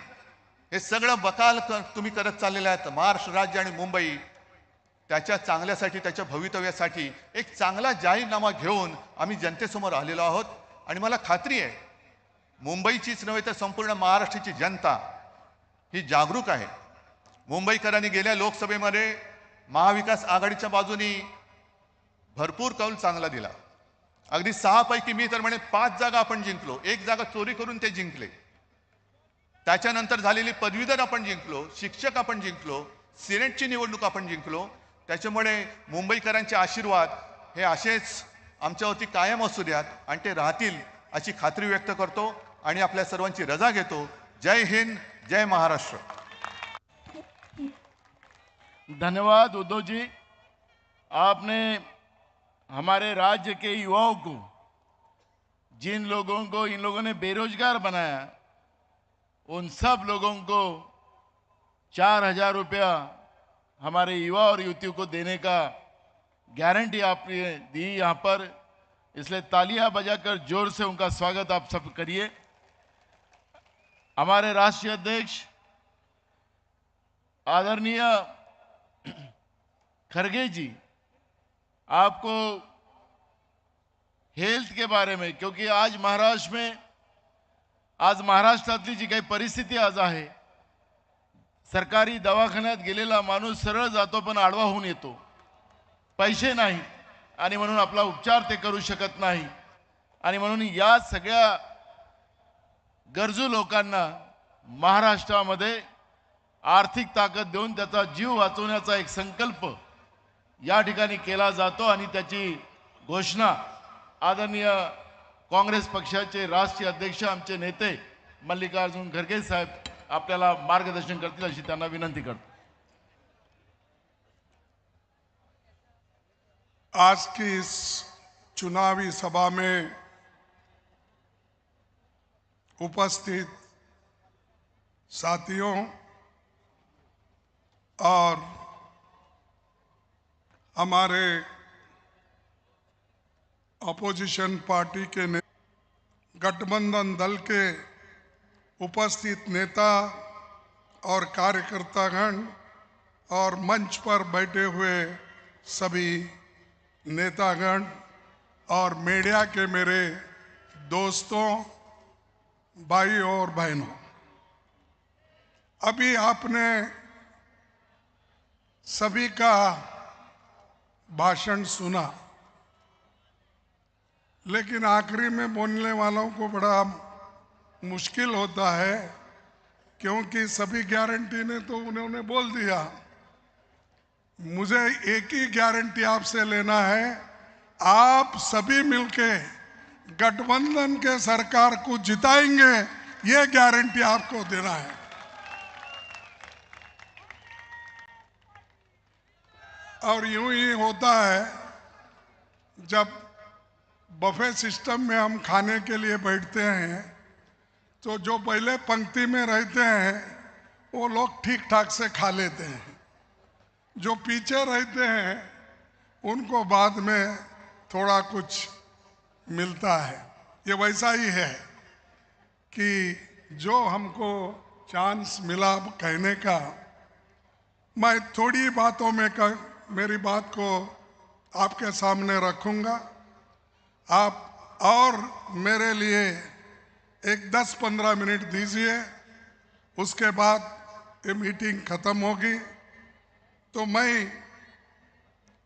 हे सगळं बकाल तुम्ही करत चाललेले आहेत. महाराष्ट्र राज्य आणि मुंबई त्याच्या चांगल्यासाठी, त्याच्या भवितव्यासाठी एक चांगला जाहीरनामा घेऊन आम्ही जनतेसमोर आलेलो आहोत. आणि मला खात्री आहे, मुंबईचीच नव्हे तर संपूर्ण महाराष्ट्राची जनता ही जागरूक आहे. मुंबईकरांनी गेल्या लोकसभेमध्ये महाविकास आघाडीच्या बाजूनी भरपूर कौल चांगला दिला. अगदी 6 पैकी मी तर म्हणे 5 जागा आपण जिंकलो. 1 जागा चोरी करून ते जिंकले. त्याच्यानंतर झालेली पदवीधर आपण जिंकलो, शिक्षक आपण जिंकलो, सिनेटची निवडणूक आपण जिंकलो. त्याच्यामुळे मुंबईकरांचे आशीर्वाद हे असेच आमच्यावरती कायम असू द्यात आणि ते राहतील अशी खात्री व्यक्त करतो आणि आपल्या सर्वांची रजा घेतो. जय हिंद, जय महाराष्ट्र. धन्यवाद उद्धव जी. आपने हमारे राज्य के युवाओं को, जिन लोगों को इन लोगों ने बेरोजगार बनाया, उन सब लोगों को 4,000 रुपया हमारे युवा और युवतियों को देने का गारंटी आपने दी यहाँ पर. इसलिए तालियां बजाकर जोर से उनका स्वागत आप सब करिए. हमारे राष्ट्रीय अध्यक्ष आदरणीय खरगे जी, आपको हेल्थ के बारे में, क्योंकि आज महाराष्ट्रातली जी काही परिस्थिती आज आहे, सरकारी दवाखान्यात गेलेला माणूस सरळ जातो पण आडवा होऊन येतो. पैसे नाही आणि म्हणून आपला उपचार ते करू शकत नाही. आणि म्हणून या सगळ्या गरजू लोकांना महाराष्ट्रामध्ये आर्थिक ताकद देऊन त्याचा जीव वाचवण्याचा एक संकल्प या ठिकाणी केला जातो. आणि त्याची घोषणा आदरणीय काँग्रेस पक्षाचे राष्ट्रीय अध्यक्ष, आमचे नेते मल्लिकार्जुन खरगे साहेब आपल्याला मार्गदर्शन करतील अशी त्यांना विनंती करतो. आज की इस चुनावी सभा में उपस्थित साथियों और हमारे अपोजिशन पार्टी के गठबंधन दल के उपस्थित नेता और कार्यकर्तागण और मंच पर बैठे हुए सभी नेतागण और मीडिया के मेरे दोस्तों, भाइयों और बहनों, अभी आपने सभी का भाषण सुना, लेकिन आखिरी में बोलने वालों को बड़ा मुश्किल होता है, क्योंकि सभी गारंटी ने तो उन्होंने बोल दिया. मुझे एक ही गारंटी आपसे लेना है, आप सभी मिलके गठबंधन के सरकार को जिताएंगे, ये गारंटी आपको देना है. और यूं ही होता है, जब बफे सिस्टम में हम खाने के लिए बैठते हैं तो जो पहले पंक्ति में रहते हैं वो लोग ठीक ठाक से खा लेते हैं, जो पीछे रहते हैं उनको बाद में थोड़ा कुछ मिलता है. ये वैसा ही है कि जो हमको चांस मिला कहने का, मैं थोड़ी बातों में मेरी बात को आपके सामने रखूंगा. आप और मेरे लिए एक 10-15 मिनट दीजिए, उसके बाद ये मीटिंग खत्म होगी तो मैं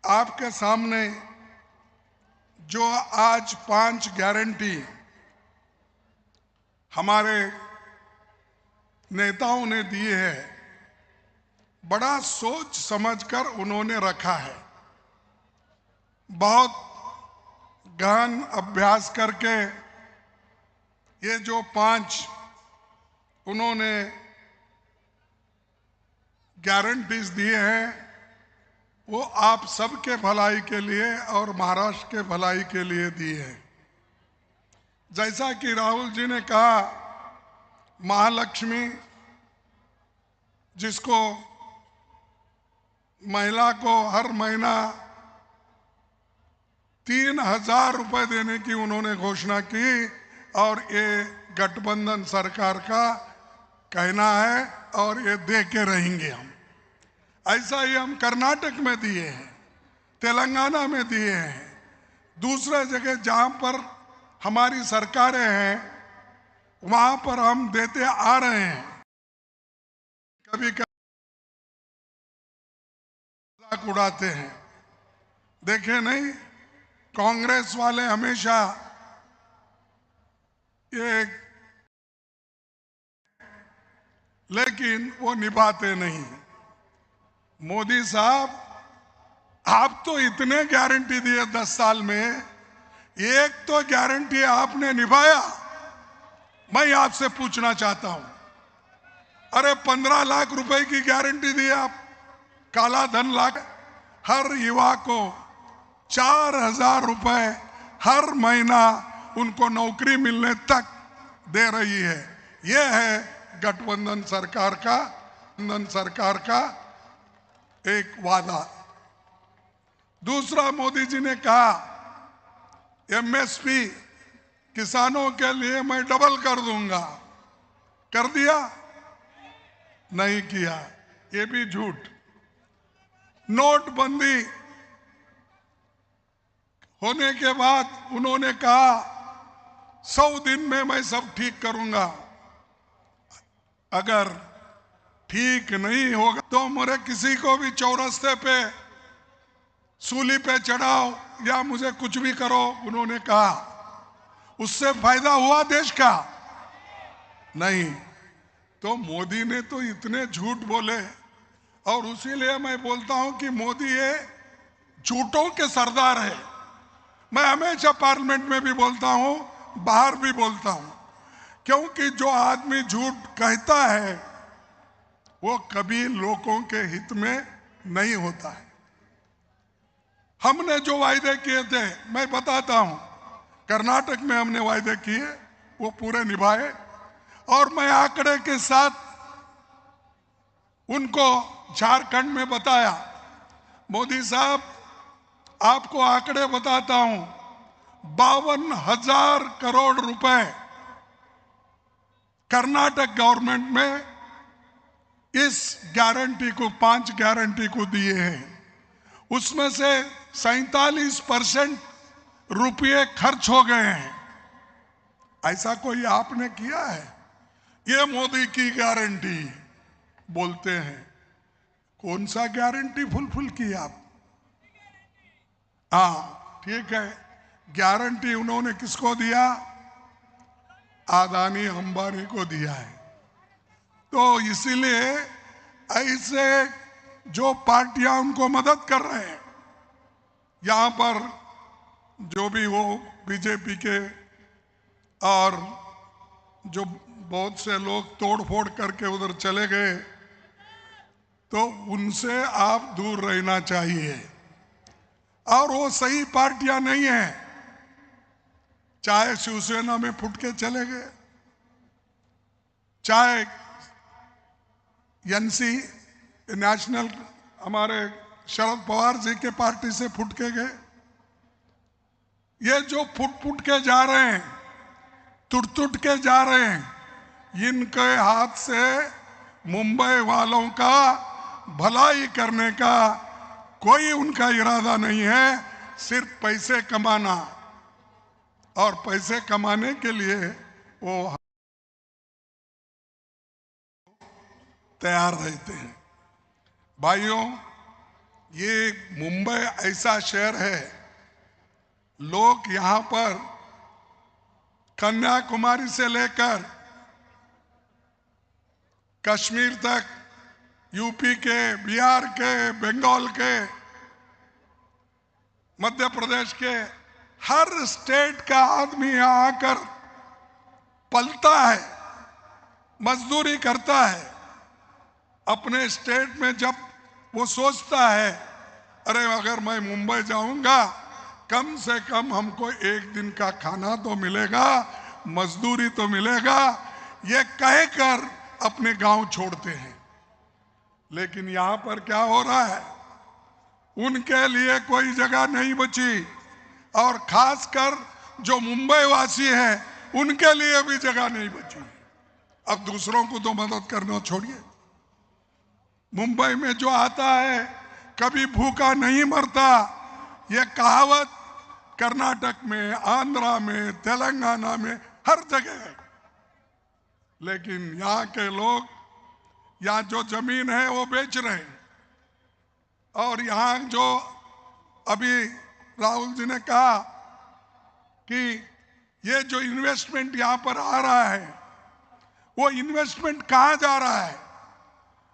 आपके सामने जो आज 5 गारंटी हमारे नेताओं ने दिए हैं, बड़ा सोच समझकर उन्होंने रखा है। बहुत गहन अभ्यास करके ये जो 5 उन्होंने गारंटीज दिए हैं वो आप सबके भलाई के लिए और महाराष्ट्र के भलाई के लिए दिए हैं। जैसा कि राहुल जी ने कहा, महालक्ष्मी जिसको महिला को हर महीना 3,000 रुपए देने की उन्होंने घोषणा की और ये गठबंधन सरकार का कहना है और ये दे के रहेंगे हम। ऐसा ही हम कर्नाटक में दिए हैं, तेलंगाना में दिए हैं, दूसरे जगह जहां पर हमारी सरकारें हैं वहां पर हम देते आ रहे हैं। कभी कभी मजाक उड़ाते हैं, देखे नहीं, कांग्रेस वाले हमेशा ये लेकिन वो निभाते नहीं। मोदी साहब, आप तो इतने गारंटी दिए 10 साल में, एक तो गारंटी आपने निभाया। मैं आपसे पूछना चाहता हूं, अरे 15 लाख रुपए की गारंटी दी आप, काला धन लाख, हर युवा को 4,000 रुपए हर महीना उनको नौकरी मिलने तक दे रही है। यह है गठबंधन सरकार का एक वादा। दूसरा, मोदी जी ने कहा एमएसपी किसानों के लिए मैं डबल कर दूंगा। कर दिया? नहीं किया, ये भी झूठ। नोटबंदी होने के बाद उन्होंने कहा 100 दिन में मैं सब ठीक करूंगा। अगर ठीक नहीं होगा तो मेरे किसी को भी चौरस्ते पे सूली पे चढ़ाओ या मुझे कुछ भी करो, उन्होंने कहा। उससे फायदा हुआ देश का? नहीं। तो मोदी ने तो इतने झूठ बोले, और उसीलिए मैं बोलता हूं कि मोदी ये झूठों के सरदार है। मैं हमेशा पार्लियामेंट में भी बोलता हूं, बाहर भी बोलता हूं, क्योंकि जो आदमी झूठ कहता है वो कभी लोगों के हित में नहीं होता है। हमने जो वायदे किए थे, मैं बताता हूं, कर्नाटक में हमने वायदे किए, वो पूरे निभाए, और मैं आंकड़े के साथ उनको झारखंड में बताया। मोदी साहब, आपको आंकड़े बताता हूं, 52,000 करोड़ रुपए कर्नाटक गवर्नमेंट में इस गारंटी को, 5 गारंटी को दिए हैं। उसमें से 47% रुपये खर्च हो गए हैं। ऐसा कोई आपने किया है? ये मोदी की गारंटी बोलते हैं। कौन सा गारंटी फुलफिल की आप? हाँ ठीक है, गारंटी उन्होंने किसको दिया? अदानी अंबानी को दिया है। तो इसीलिए ऐसे जो पार्टियां उनको मदद कर रहे हैं, यहां पर जो भी वो बीजेपी के और जो बहुत से लोग तोड़फोड़ करके उधर चले गए, तो उनसे आप दूर रहना चाहिए। और वो सही पार्टियां नहीं है। चाहे शिवसेना में फुट के चले गए, चाहे एनसी नेशनल हमारे शरद पवार जी के पार्टी से फुट के गए। ये जो फुट के जा रहे हैं, टूट के जा रहे हैं, इनके हाथ से मुंबई वालों का भलाई करने का कोई उनका इरादा नहीं है। सिर्फ पैसे कमाना, और पैसे कमाने के लिए वो तैयार रहते हैं। भाइयों, ये मुंबई ऐसा शहर है, लोग यहां पर कन्याकुमारी से लेकर कश्मीर तक, यूपी के, बिहार के, बंगाल के, मध्य प्रदेश के, हर स्टेट का आदमी यहां आकर पलता है, मजदूरी करता है। अपने स्टेट में जब वो सोचता है, अरे अगर मैं मुंबई जाऊंगा कम से कम हमको एक दिन का खाना तो मिलेगा, मजदूरी तो मिलेगा, ये कहकर अपने गांव छोड़ते हैं। लेकिन यहां पर क्या हो रहा है, उनके लिए कोई जगह नहीं बची, और खासकर जो मुंबई वासी हैं उनके लिए भी जगह नहीं बची। अब दूसरों को तो मदद करना छोड़िए, मुंबई में जो आता है कभी भूखा नहीं मरता, ये कहावत कर्नाटक में, आंध्रा में, तेलंगाना में हर जगह है। लेकिन यहाँ के लोग यहाँ जो जमीन है वो बेच रहे हैं, और यहाँ जो अभी राहुल जी ने कहा कि ये जो इन्वेस्टमेंट यहाँ पर आ रहा है, वो इन्वेस्टमेंट कहाँ जा रहा है?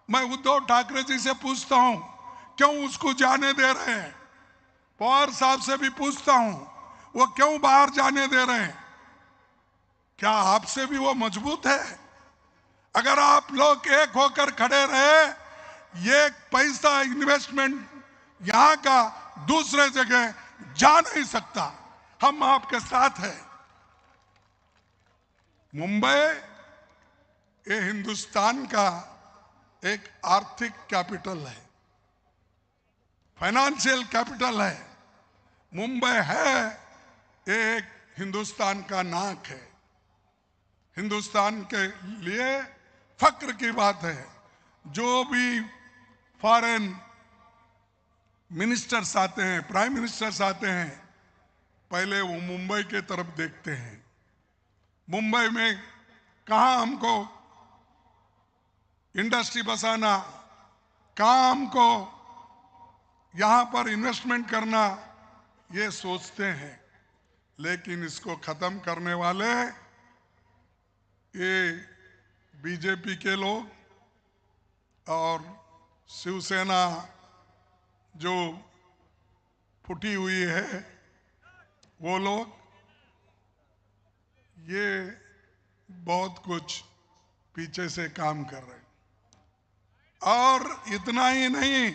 मैं उद्धव ठाकरे जी से पूछता हूं, क्यों उसको जाने दे रहे हैं? पवार साहब से भी पूछता हूं, वो क्यों बाहर जाने दे रहे हैं? क्या आपसे भी वो मजबूत है? अगर आप लोग एक होकर खड़े रहे, ये पैसा इन्वेस्टमेंट यहां का दूसरे जगह जा नहीं सकता। हम आपके साथ हैं। मुंबई ये हिंदुस्तान का एक आर्थिक कैपिटल है, फाइनेंशियल कैपिटल है। मुंबई है एक हिंदुस्तान का नाक है। हिंदुस्तान के लिए फक्र की बात है। जो भी फॉरेन मिनिस्टर्स आते हैं, प्राइम मिनिस्टर्स आते हैं, पहले वो मुंबई के तरफ देखते हैं। मुंबई में कहाँ हमको इंडस्ट्री बसाना, कहाँ हमको यहाँ पर इन्वेस्टमेंट करना, ये सोचते हैं। लेकिन इसको खत्म करने वाले ये बीजेपी के लोग और शिवसेना जो फूटी हुई है, वो लोग ये बहुत कुछ पीछे से काम कर रहे हैं। और इतना ही नहीं,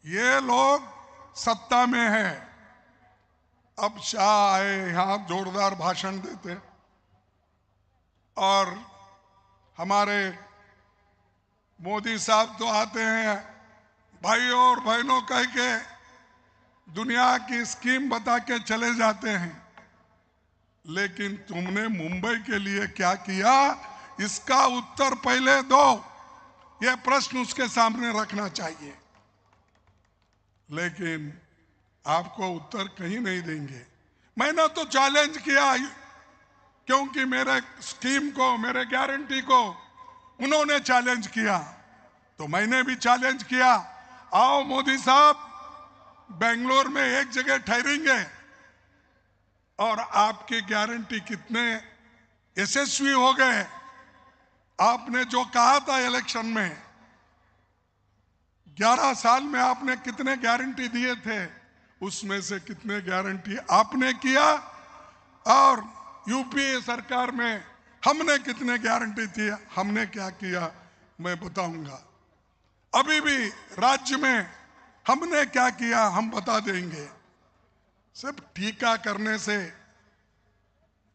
ये लोग सत्ता में है। अब शाह आए, यहां जोरदार भाषण देते, और हमारे मोदी साहब तो आते हैं भाइयों और बहनों कह के, दुनिया की स्कीम बता के चले जाते हैं। लेकिन तुमने मुंबई के लिए क्या किया, इसका उत्तर पहले दो। यह प्रश्न उसके सामने रखना चाहिए। लेकिन आपको उत्तर कहीं नहीं देंगे। मैंने तो चैलेंज किया, क्योंकि मेरे स्कीम को, मेरे गारंटी को उन्होंने चैलेंज किया, तो मैंने भी चैलेंज किया। आओ मोदी साहब, बेंगलोर में एक जगह ठहरेंगे और आपकी गारंटी कितने यशस्वी हो गए। आपने जो कहा था इलेक्शन में, 11 साल में आपने कितने गारंटी दिए थे, उसमें से कितने गारंटी आपने किया, और यूपीए सरकार में हमने कितने गारंटी थी, हमने क्या किया, मैं बताऊंगा। अभी भी राज्य में हमने क्या किया हम बता देंगे। सिर्फ टीका करने से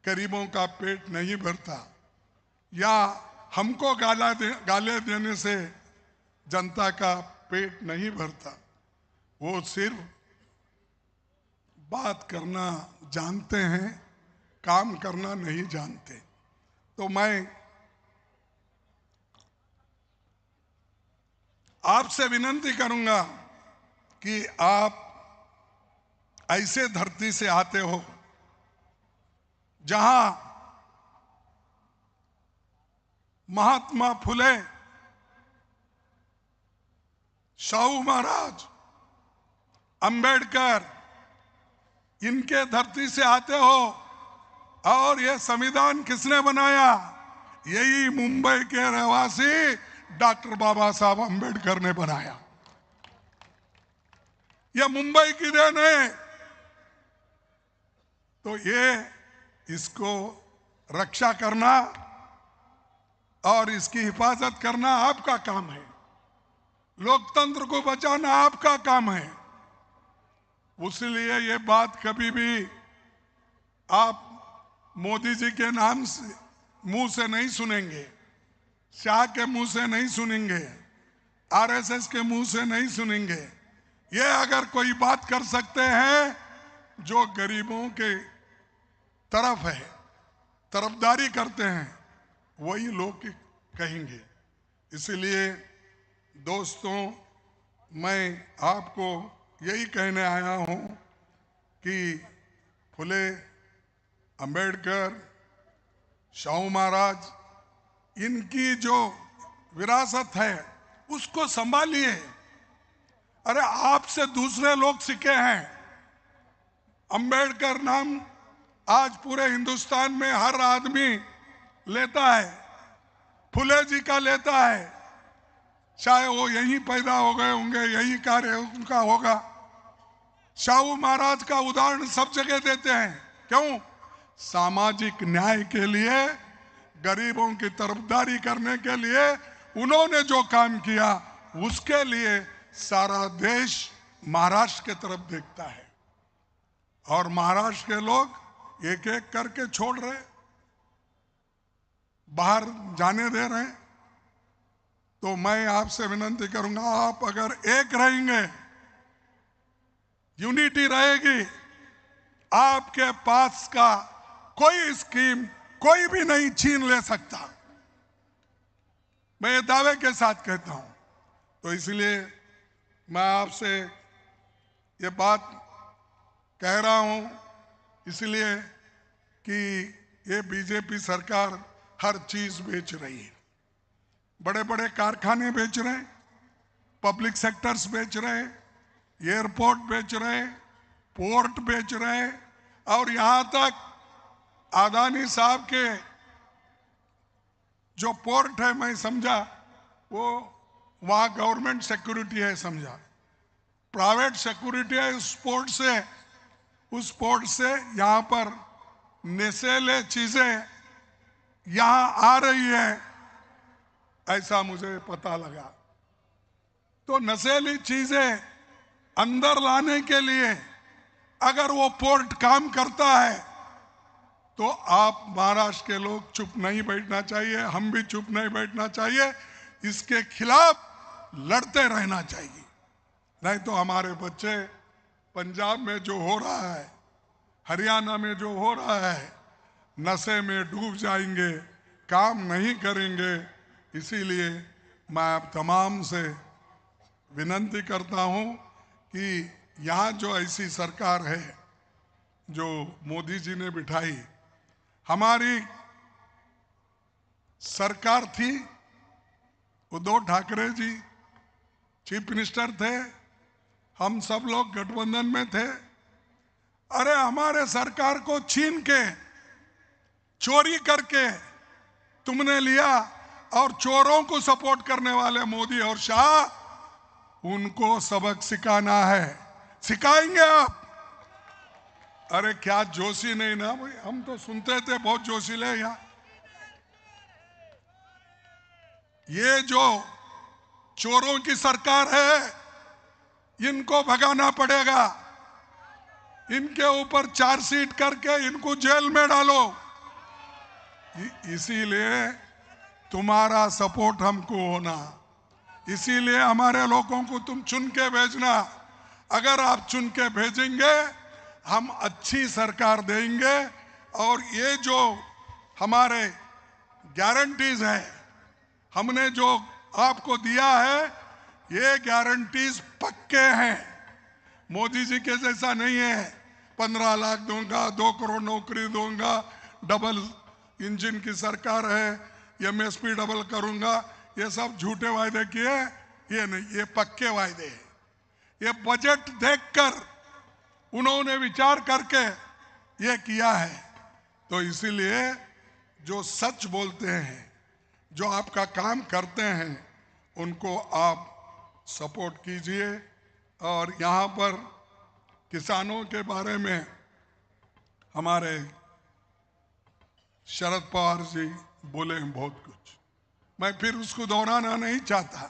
गरीबों का पेट नहीं भरता, या हमको गाले देने से जनता का पेट नहीं भरता। वो सिर्फ बात करना जानते हैं, काम करना नहीं जानते। तो मैं आपसे विनती करूंगा कि आप ऐसे धरती से आते हो जहां महात्मा फुले शाहू महाराज, अंबेडकर, इनके धरती से आते हो। और ये संविधान किसने बनाया? यही मुंबई के रहवासी डॉक्टर बाबा साहब अंबेडकर ने बनाया। यह मुंबई की देन है। तो ये इसको रक्षा करना और इसकी हिफाजत करना आपका काम है। लोकतंत्र को बचाना आपका काम है। इसलिए ये बात कभी भी आप मोदी जी के नाम से मुंह से नहीं सुनेंगे, शाह के मुंह से नहीं सुनेंगे, आरएसएस के मुंह से नहीं सुनेंगे। ये अगर कोई बात कर सकते हैं जो गरीबों के तरफ है, तरफदारी करते हैं, वही लोग कहेंगे। इसलिए दोस्तों, मैं आपको यही कहने आया हूं कि फुले, अंबेडकर, शाहू महाराज, इनकी जो विरासत है उसको संभालिए। अरे आपसे दूसरे लोग सीखे हैं। अंबेडकर नाम आज पूरे हिंदुस्तान में हर आदमी लेता है, फुले जी का लेता है, चाहे वो यहीं पैदा हो गए होंगे, यही कार्य उनका होगा। शाहू महाराज का उदाहरण सब जगह देते हैं। क्यों? सामाजिक न्याय के लिए, गरीबों की तरफदारी करने के लिए उन्होंने जो काम किया, उसके लिए सारा देश महाराष्ट्र के तरफ देखता है। और महाराष्ट्र के लोग एक एक करके छोड़ रहे, बाहर जाने दे रहे। तो मैं आपसे विनती करूंगा, आप अगर एक रहेंगे, यूनिटी रहेगी, आपके पास का कोई स्कीम कोई भी नहीं छीन ले सकता। मैं ये दावे के साथ कहता हूं। तो इसलिए मैं आपसे ये बात कह रहा हूं, इसलिए कि ये बीजेपी सरकार हर चीज बेच रही है। बड़े बड़े कारखाने बेच रहे हैं, पब्लिक सेक्टर्स बेच रहे हैं, एयरपोर्ट बेच रहे हैं, पोर्ट बेच रहे हैं, और यहां तक अदानी साहब के जो पोर्ट है, मैं समझा वो वहां गवर्नमेंट सिक्योरिटी है, समझा प्राइवेट सिक्योरिटी है। उस पोर्ट से यहां पर नशीले चीजें यहां आ रही है, ऐसा मुझे पता लगा। तो नशीली चीजें अंदर लाने के लिए अगर वो पोर्ट काम करता है, तो आप महाराष्ट्र के लोग चुप नहीं बैठना चाहिए, हम भी चुप नहीं बैठना चाहिए, इसके खिलाफ लड़ते रहना चाहिए। नहीं तो हमारे बच्चे पंजाब में जो हो रहा है, हरियाणा में जो हो रहा है, नशे में डूब जाएंगे, काम नहीं करेंगे। इसीलिए मैं आप तमाम से विनती करता हूं कि यहाँ जो ऐसी सरकार है जो मोदी जी ने बिठाई, हमारी सरकार थी, उद्धव ठाकरे जी चीफ मिनिस्टर थे, हम सब लोग गठबंधन में थे। अरे हमारे सरकार को छीन के, चोरी करके तुमने लिया, और चोरों को सपोर्ट करने वाले मोदी और शाह, उनको सबक सिखाना है। सिखाएंगे आप? अरे क्या जोशी नहीं ना भाई, हम तो सुनते थे बहुत जोशीले यहाँ। ये जो चोरों की सरकार है, इनको भगाना पड़ेगा। इनके ऊपर चार्जशीट करके इनको जेल में डालो। इसीलिए तुम्हारा सपोर्ट हमको होना, इसीलिए हमारे लोगों को तुम चुन के भेजना। अगर आप चुन के भेजेंगे, हम अच्छी सरकार देंगे। और ये जो हमारे गारंटीज है, हमने जो आपको दिया है, ये गारंटीज पक्के हैं। मोदी जी के जैसा नहीं है 15 लाख दूंगा, 2 करोड़ नौकरी दूंगा, डबल इंजन की सरकार है, एमएसपी डबल करूंगा, ये सब झूठे वायदे किए। ये नहीं, ये पक्के वायदे हैं। ये बजट देखकर उन्होंने विचार करके ये किया है। तो इसीलिए जो सच बोलते हैं, जो आपका काम करते हैं, उनको आप सपोर्ट कीजिए। और यहाँ पर किसानों के बारे में हमारे शरद पवार जी बोले हैं बहुत कुछ, मैं फिर उसको दोहराना नहीं चाहता।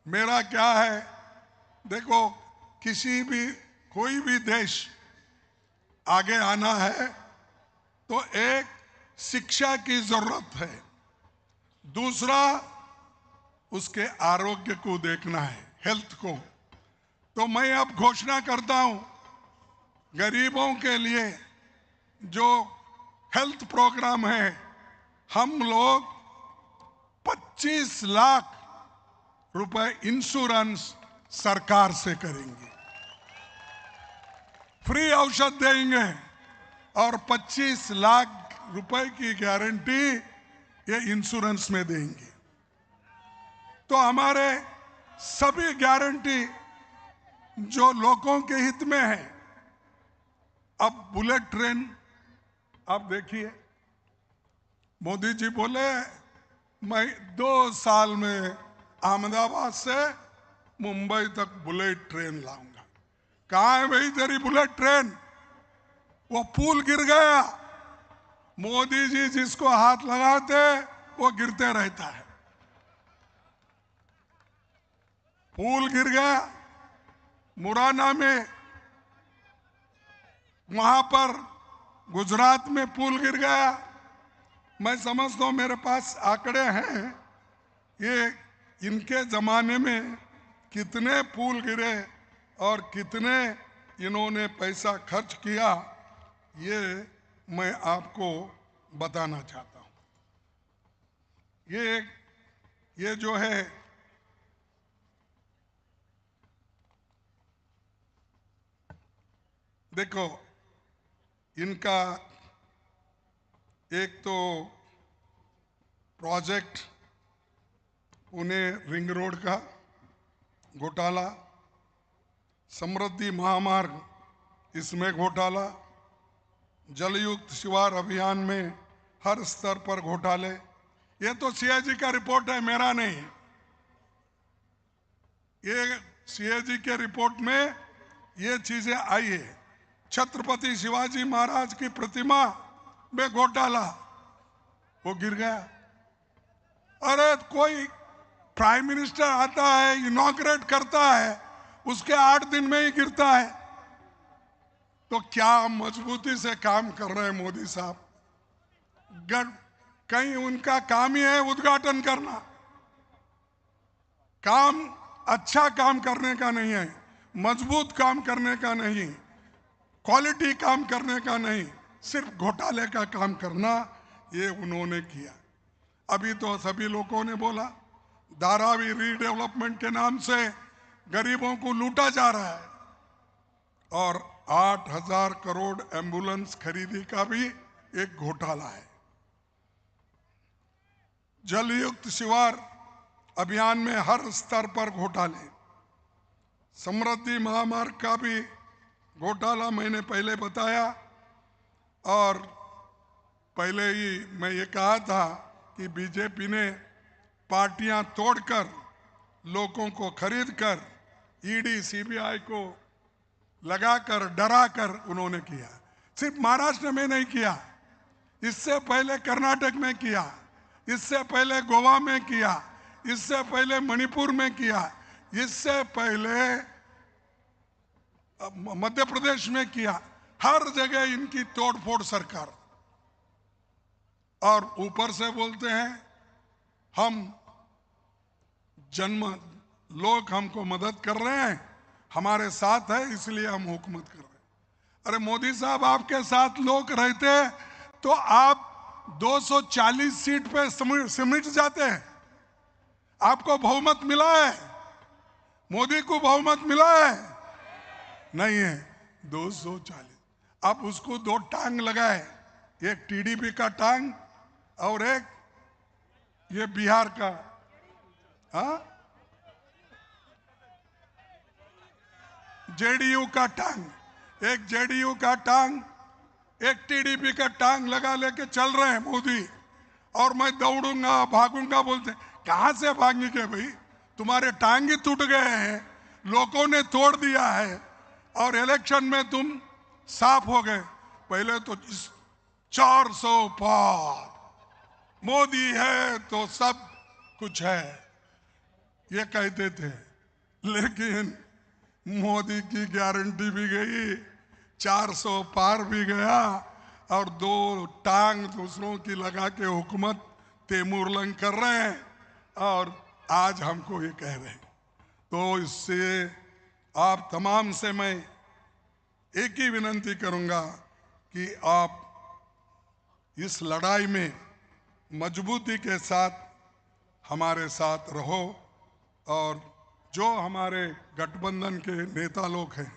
मेरा क्या है, देखो कोई भी देश आगे आना है तो एक शिक्षा की जरूरत है, दूसरा उसके आरोग्य को देखना है, हेल्थ को। तो मैं अब घोषणा करता हूं, गरीबों के लिए जो हेल्थ प्रोग्राम है, हम लोग 25 लाख रुपए इंश्योरेंस सरकार से करेंगे, फ्री औषध देंगे और 25 लाख रुपए की गारंटी ये इंश्योरेंस में देंगे। तो हमारे सभी गारंटी जो लोगों के हित में है। अब बुलेट ट्रेन आप देखिए, मोदी जी बोले मैं 2 साल में अहमदाबाद से मुंबई तक बुलेट ट्रेन लाऊंगा। कहाँ है भाई तेरी बुलेट ट्रेन? वो पुल गिर गया, मोदी जी जिसको हाथ लगाते वो गिरते रहता है। पुल गिर गया मुराना में, वहां पर गुजरात में पुल गिर गया। मैं समझता हूं मेरे पास आंकड़े हैं, ये इनके जमाने में कितने पुल गिरे और कितने इन्होंने पैसा खर्च किया, ये मैं आपको बताना चाहता हूं। ये जो है देखो, इनका एक तो प्रोजेक्ट पुणे रिंग रोड का घोटाला, समृद्धि महामार्ग इसमें घोटाला, जलयुक्त शिवार अभियान में हर स्तर पर घोटाले। ये तो सीएजी का रिपोर्ट है, मेरा नहीं। ये सीएजी के रिपोर्ट में ये चीजें आई है। छत्रपति शिवाजी महाराज की प्रतिमा में घोटाला, वो गिर गया। अरे कोई प्राइम मिनिस्टर आता है, इनॉग्रेट करता है, उसके 8 दिन में ही गिरता है। तो क्या मजबूती से काम कर रहे हैं मोदी साहब? कहीं उनका काम ही है उद्घाटन करना, काम अच्छा काम करने का नहीं है, मजबूत काम करने का नहीं, क्वालिटी काम करने का नहीं, सिर्फ घोटाले का काम करना, ये उन्होंने किया। अभी तो सभी लोगों ने बोला धारावी रीडेवलपमेंट के नाम से गरीबों को लूटा जा रहा है, और 8,000 करोड़ एम्बुलेंस खरीदी का भी एक घोटाला है। जलयुक्त शिवार अभियान में हर स्तर पर घोटाले, समृद्धि महामार्ग का भी घोटाला मैंने पहले बताया। और पहले ही मैं ये कहा था कि बीजेपी ने पार्टियां तोड़कर लोगों को खरीदकर ईडी सीबीआई को लगाकर डराकर उन्होंने किया। सिर्फ महाराष्ट्र में नहीं किया, इससे पहले कर्नाटक में किया, इससे पहले गोवा में किया, इससे पहले मणिपुर में किया, इससे पहले मध्य प्रदेश में किया। हर जगह इनकी तोड़फोड़ सरकार। और ऊपर से बोलते हैं हम लोग हमको मदद कर रहे हैं, हमारे साथ है इसलिए हम हुकूमत कर रहे हैं। अरे मोदी साहब, आपके साथ लोग रहते तो आप 240 सीट पे सिमट जाते हैं। आपको बहुमत मिला है, मोदी को बहुमत मिला है? नहीं है, 240। अब उसको 2 टांग लगाए, एक टीडीपी का टांग और एक ये बिहार का। हाँ, जेडीयू का टांग, एक जेडीयू का टांग, एक टीडीपी का टांग लगा लेके चल रहे हैं मोदी। और मैं दौड़ूंगा भागूंगा बोलते, कहां से भागेंगे भाई? तुम्हारे टांग ही टूट गए हैं, लोगों ने तोड़ दिया है और इलेक्शन में तुम साफ हो गए। पहले तो 400 पार, मोदी है तो सब कुछ है, ये कहते थे। लेकिन मोदी की गारंटी भी गई, 400 पार भी गया और 2 टांग दूसरों की लगा के हुकूमत तेमुरलंग कर रहे हैं और आज हमको ये कह रहे हैं। तो इससे आप तमाम से मैं एक ही विनती करूंगा कि आप इस लड़ाई में मजबूती के साथ हमारे साथ रहो और जो हमारे गठबंधन के नेता लोग हैं,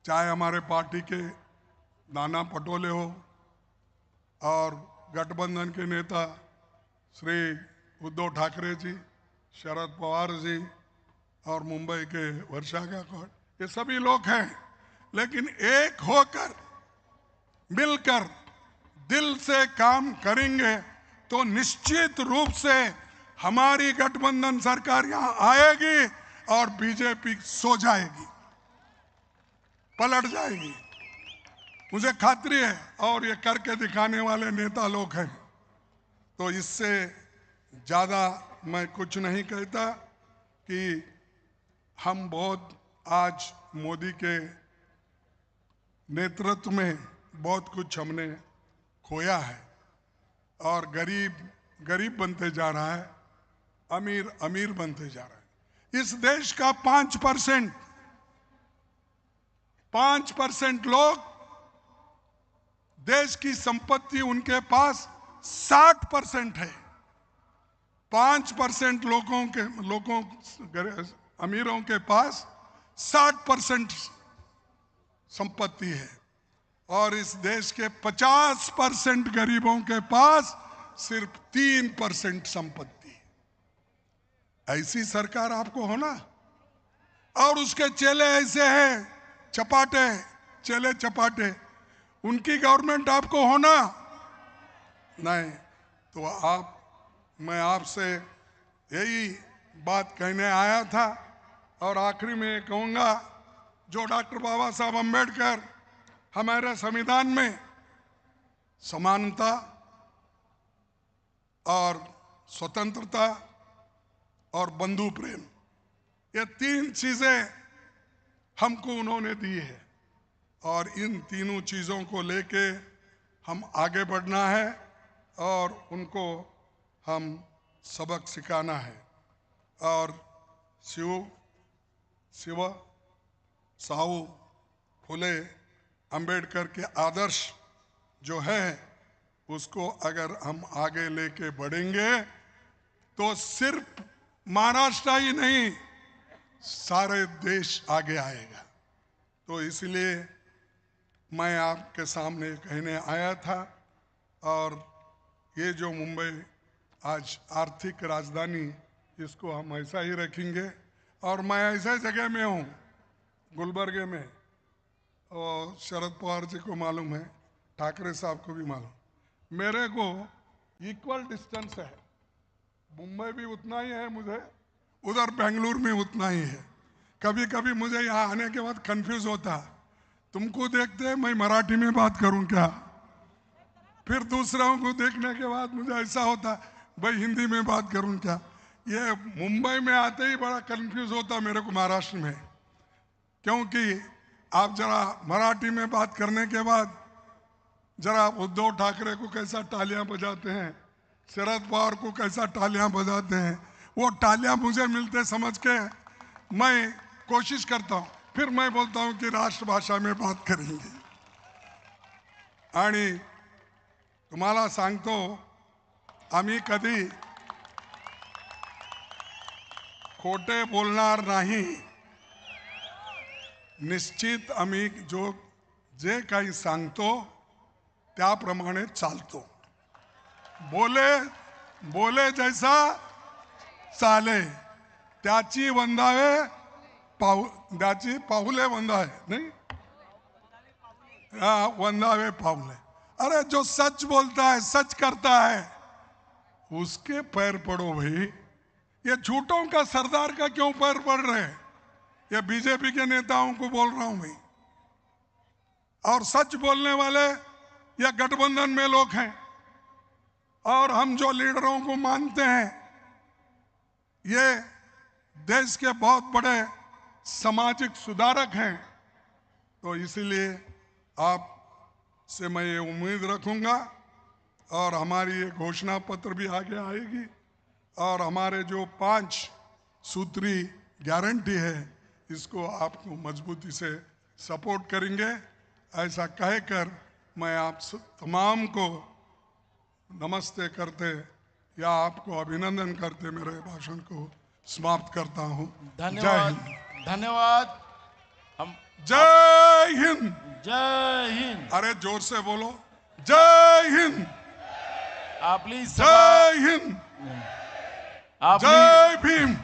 चाहे हमारे पार्टी के नाना पटोले हो और गठबंधन के नेता श्री उद्धव ठाकरे जी, शरद पवार जी और मुंबई के वर्षा गायकवाड़, ये सभी लोग हैं। लेकिन एक होकर मिलकर दिल से काम करेंगे तो निश्चित रूप से हमारी गठबंधन सरकार यहां आएगी और बीजेपी सो जाएगी, पलट जाएगी, मुझे खात्री है। और ये करके दिखाने वाले नेता लोग हैं। तो इससे ज्यादा मैं कुछ नहीं कहता कि हम बहुत आज मोदी के नेतृत्व में बहुत कुछ हमने खोया है और गरीब गरीब बनते जा रहा है, अमीर अमीर बनते जा रहा है। इस देश का 5% लोग, देश की संपत्ति उनके पास 60% है। 5% लोगों अमीरों के पास 60% संपत्ति है और इस देश के 50% गरीबों के पास सिर्फ 3% संपत्ति। ऐसी सरकार आपको होना और उसके चेले ऐसे हैं, चपाटे, चेले चपाटे, उनकी गवर्नमेंट आपको होना नहीं। तो मैं आपसे यही बात कहने आया था और आखिरी में कहूंगा, जो डॉक्टर बाबा साहब अम्बेडकर हमारे संविधान में समानता और स्वतंत्रता और बंधु प्रेम, ये 3 चीजें हमको उन्होंने दी है और इन तीनों चीजों को लेके हम आगे बढ़ना है और उनको हम सबक सिखाना है। और शिव साहू फुले अंबेडकर के आदर्श जो है उसको अगर हम आगे लेके बढ़ेंगे तो सिर्फ महाराष्ट्र ही नहीं, सारे देश आगे आएगा। तो इसलिए मैं आपके सामने कहने आया था। और ये जो मुंबई आज आर्थिक राजधानी, इसको हम ऐसा ही रखेंगे। और मैं ऐसे जगह में हूँ, गुलबर्गे में, और शरद पवार जी को मालूम है, ठाकरे साहब को भी मालूम, मेरे को इक्वल डिस्टेंस है। मुंबई भी उतना ही है मुझे, उधर बेंगलुरु में उतना ही है। कभी कभी मुझे यहाँ आने के बाद कंफ्यूज होता, तुमको देखते मैं मराठी में बात करूं क्या, फिर दूसरों को देखने के बाद मुझे ऐसा होता भाई हिंदी में बात करूं क्या। ये मुंबई में आते ही बड़ा कंफ्यूज होता मेरे को महाराष्ट्र में, क्योंकि आप जरा मराठी में बात करने के बाद जरा उद्धव ठाकरे को कैसा तालियां बजाते हैं, शरद पवार को कैसा तालियां बजाते हैं, वो तालियां मुझे मिलते समझ के मैं कोशिश करता हूं, फिर मैं बोलता हूं कि राष्ट्रभाषा में बात करेंगे। आणि तुम्हाला सांगतो, आम्ही कधी खोटे बोलणार नाही। निश्चित आम्ही जे काही सांगतो त्याप्रमाणे चालतो। बोले जैसा चाले त्याची वंदावे त्याची पाऊले वंदा है नहीं, हाँ वंदावे पाऊले। अरे जो सच बोलता है, सच करता है, उसके पैर पड़ो भाई। ये झूठों का सरदार का क्यों पैर पड़ रहे हैं? ये बीजेपी के नेताओं को बोल रहा हूं भाई। और सच बोलने वाले ये गठबंधन में लोग हैं, और हम जो लीडरों को मानते हैं, ये देश के बहुत बड़े सामाजिक सुधारक हैं। तो इसीलिए आप से मैं ये उम्मीद रखूंगा, और हमारी ये घोषणा पत्र भी आगे आएगी, और हमारे जो 5 सूत्री गारंटी है, इसको आपको मजबूती से सपोर्ट करेंगे। ऐसा कहकर मैं आप तमाम को नमस्ते करते या आपको अभिनंदन करते मेरे भाषण को समाप्त करता हूं। धन्यवाद, धन्यवाद। हम जय हिंद। जय हिंद। अरे जोर से बोलो, जय हिंद। आप प्लीज जय हिंद। आप जय भीम।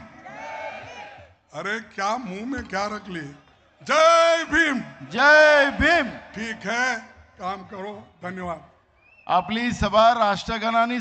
अरे क्या मुंह में क्या रख लिए? जय भीम। जय भीम। ठीक है, काम करो। धन्यवाद। आपली सभा राष्ट्रगानाने